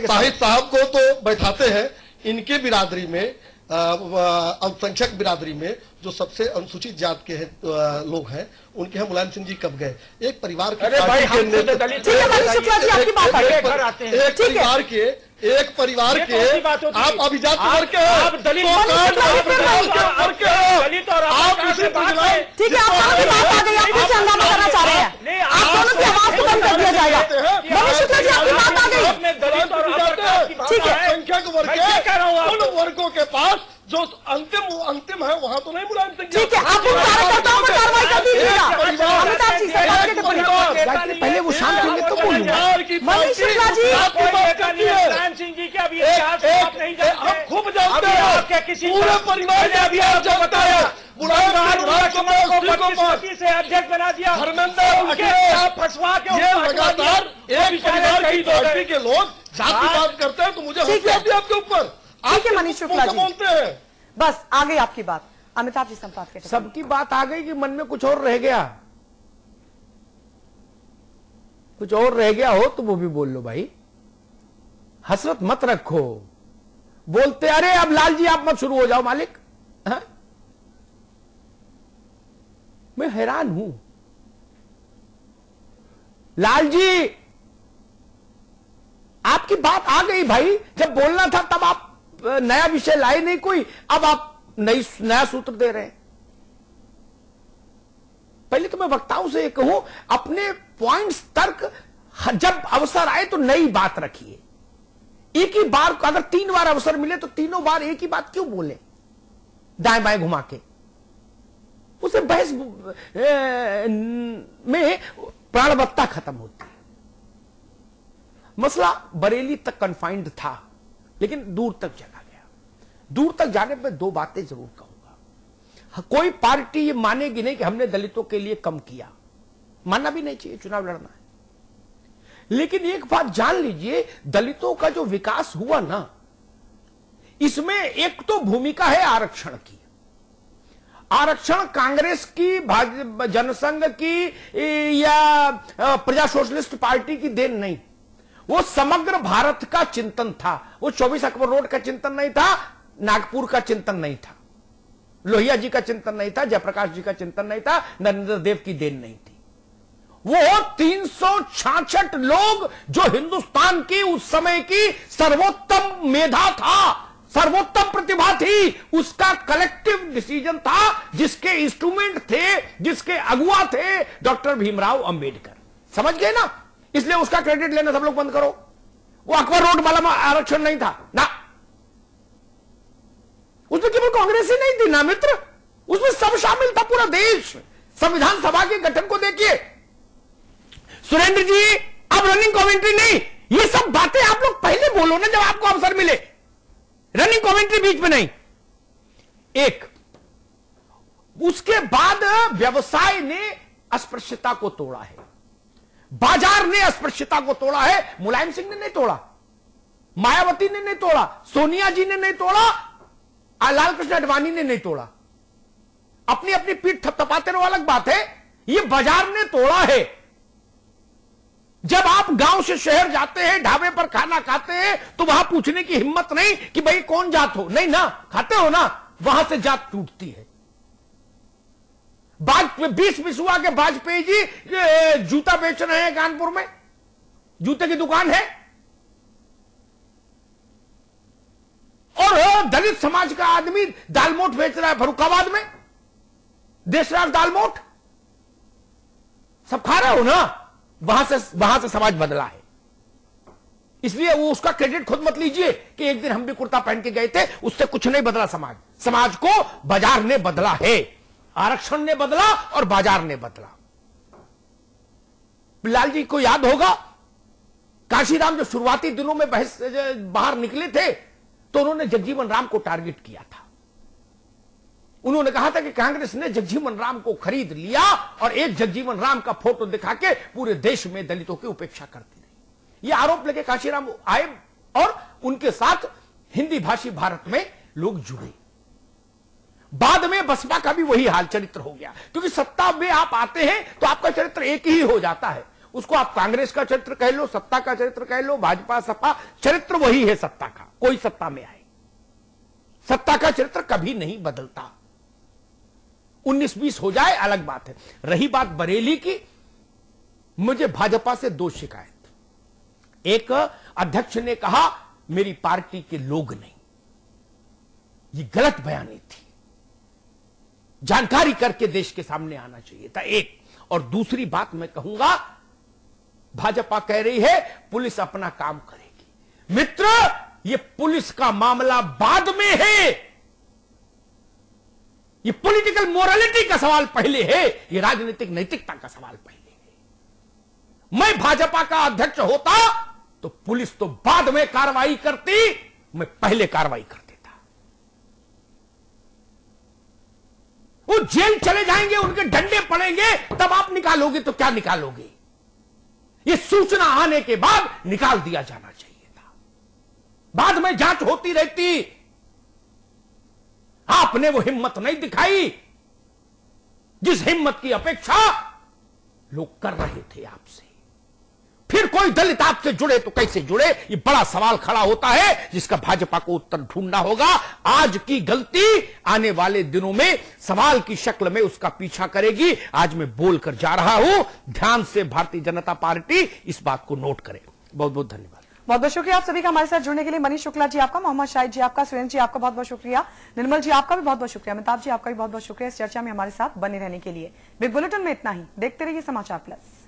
शाहिद साहब को तो बैठाते हैं, इनके बिरादरी में, अल्पसंख्यक बिरादरी में जो सबसे अनुसूचित जात के लोग हैं, उनके यहाँ मुलायम सिंह जी कब गए? एक परिवार के एक परिवार के आप अभिजात वर्ग के हैं, संख्यक वर्गों के पास जो अंतिम है वहां तो नहीं मुलायम सिंह। ठीक है, आप कार्यकर्ताओं पर कार्रवाई कर दीजिएगा। अमिताभ जी पहले वो शांत होंगे तो बोलूंगा। मनीष शुक्ला जी, मुलायम सिंह जी के अभी इतिहास आप नहीं जानते, खूब जानते हैं, पूरे परिवार ने अभी आप जो बताया से अध्यक्ष बना दिया, फंसवा के ये लगातार एक परिवार की पार्टी के लोग जातिवाद करते हैं, तो मुझे आपके ऊपर आप मनीष शुक्ला जी बोलते हैं। बस आ गई आपकी बात। अमिताभ जी संपादक के सबकी बात आ गई कि मन में कुछ और रह गया, कुछ और रह गया हो तो वो भी बोल लो भाई, हसरत मत रखो। बोलते अरे अब लाल जी आप मत शुरू हो जाओ मालिक। हा? मैं हैरान हूं लाल जी, आपकी बात आ गई भाई, जब बोलना था तब आप नया विषय लाए नहीं कोई, अब आप नया सूत्र दे रहे हैं। पहले तो मैं वक्ताओं से ये कहूं, अपने पॉइंट्स तर्क जब अवसर आए तो नई बात रखिए। एक ही बार अगर 3 बार अवसर मिले तो तीनों बार एक ही बात क्यों बोले दाएं बाएं घुमा के? उसे बहस में प्राणवत्ता खत्म होती है। मसला बरेली तक कन्फाइंड था, लेकिन दूर तक चला गया। दूर तक जाने पर 2 बातें जरूर कहूंगा। कोई पार्टी ये मानेगी नहीं कि हमने दलितों के लिए कम किया, मानना भी नहीं चाहिए, चुनाव लड़ना है। लेकिन एक बात जान लीजिए, दलितों का जो विकास हुआ ना, इसमें एक तो भूमिका है आरक्षण की। आरक्षण कांग्रेस की, जनसंघ की या प्रजा सोशलिस्ट पार्टी की देन नहीं, वो समग्र भारत का चिंतन था। वो 24 अकबर रोड का चिंतन नहीं था, नागपुर का चिंतन नहीं था, लोहिया जी का चिंतन नहीं था, जयप्रकाश जी का चिंतन नहीं था, नरेंद्र देव की देन नहीं थी। वो 366 लोग जो हिंदुस्तान की उस समय की सर्वोत्तम मेधा था, सर्वोत्तम प्रतिभा थी, उसका कलेक्टिव डिसीजन था, जिसके इंस्ट्रूमेंट थे, जिसके अगुआ थे डॉक्टर भीमराव अंबेडकर। समझ गए ना? इसलिए उसका क्रेडिट लेना सब लोग बंद करो। वो अकबर रोड वाला आरक्षण नहीं था ना, उसमें केवल कांग्रेस ही नहीं थी ना मित्र, उसमें सब शामिल था, पूरा देश। संविधान सभा के गठन को देखिए सुरेंद्र जी, अब रनिंग कमेंट्री नहीं, ये सब बातें आप लोग पहले बोलो ना जब आपको अवसर मिले, रनिंग कमेंट्री बीच में नहीं। एक उसके बाद व्यवसाय ने अस्पृश्यता को तोड़ा है, बाजार ने अस्पृश्यता को तोड़ा है। मुलायम सिंह ने नहीं तोड़ा, मायावती ने नहीं तोड़ा, सोनिया जी ने नहीं तोड़ा, लाल कृष्ण आडवाणी ने नहीं तोड़ा। अपनी अपनी पीठ थपथपाते रहो, अलग बात है, ये बाजार ने तोड़ा है। जब आप गांव से शहर जाते हैं, ढाबे पर खाना खाते हैं, तो वहां पूछने की हिम्मत नहीं कि भाई कौन जात हो, नहीं ना, खाते हो ना, वहां से जात टूटती है। 20 बिसुआ के वाजपेयी जी जूता बेच रहे हैं कानपुर में, जूते की दुकान है, और दलित समाज का आदमी दालमोट बेच रहा है फर्रुखाबाद में, देशराज दालमोट, सब खा रहे हो ना। वहां से समाज बदला है। इसलिए वो उसका क्रेडिट खुद मत लीजिए कि एक दिन हम भी कुर्ता पहन के गए थे, उससे कुछ नहीं बदला। समाज को बाजार ने बदला है, आरक्षण ने बदला और बाजार ने बदला। लाल जी को याद होगा, काशीराम जो शुरुआती दिनों में बाहर निकले थे, तो उन्होंने जगजीवन राम को टारगेट किया था। उन्होंने कहा था कि कांग्रेस ने जगजीवन राम को खरीद लिया और एक जगजीवन राम का फोटो दिखा के पूरे देश में दलितों की उपेक्षा करती रही। यह आरोप लेके काशीराम आए और उनके साथ हिंदी भाषी भारत में लोग जुड़े। बाद में बसपा का भी वही हाल चरित्र हो गया, क्योंकि सत्ता में आप आते हैं तो आपका चरित्र एक ही हो जाता है। उसको आप कांग्रेस का चरित्र कह लो, सत्ता का चरित्र कह लो, भाजपा सपा, चरित्र वही है सत्ता का। कोई सत्ता में आए, सत्ता का चरित्र कभी नहीं बदलता। 19-20 हो जाए अलग बात है। रही बात बरेली की, मुझे भाजपा से 2 शिकायत। एक, अध्यक्ष ने कहा मेरी पार्टी के लोग नहीं, ये गलत बयानी थी, जानकारी करके देश के सामने आना चाहिए था, एक। और दूसरी बात मैं कहूंगा, भाजपा कह रही है पुलिस अपना काम करेगी। मित्र, ये पुलिस का मामला बाद में है, ये पॉलिटिकल मोरालिटी का सवाल पहले है, ये राजनीतिक नैतिकता का सवाल पहले है। मैं भाजपा का अध्यक्ष होता तो पुलिस तो बाद में कार्रवाई करती, मैं पहले कार्रवाई कर देता। वो जेल चले जाएंगे, उनके डंडे पड़ेंगे, तब आप निकालोगे तो क्या निकालोगे? ये सूचना आने के बाद निकाल दिया जाना चाहिए था। बाद में जांच होती रहती। आपने वो हिम्मत नहीं दिखाई जिस हिम्मत की अपेक्षा लोग कर रहे थे आपसे। फिर कोई दलित आपसे जुड़े तो कैसे जुड़े, ये बड़ा सवाल खड़ा होता है, जिसका भाजपा को उत्तर ढूंढना होगा। आज की गलती आने वाले दिनों में सवाल की शक्ल में उसका पीछा करेगी। आज मैं बोलकर जा रहा हूं, ध्यान से भारतीय जनता पार्टी इस बात को नोट करे। बहुत बहुत धन्यवाद। बहुत बहुत शुक्रिया आप सभी का हमारे साथ जुड़ने के लिए। मनीष शुक्ला जी आपका, मोहम्मद शाहिद जी आपका, सुरेंद्र जी आपका बहुत बहुत शुक्रिया, निर्मल जी आपका भी बहुत बहुत शुक्रिया, अमिताभ जी आपका भी बहुत बहुत शुक्रिया इस चर्चा में हमारे साथ बने रहने के लिए। बिग बुलेटिन में इतना ही। देखते रहिए समाचार प्लस।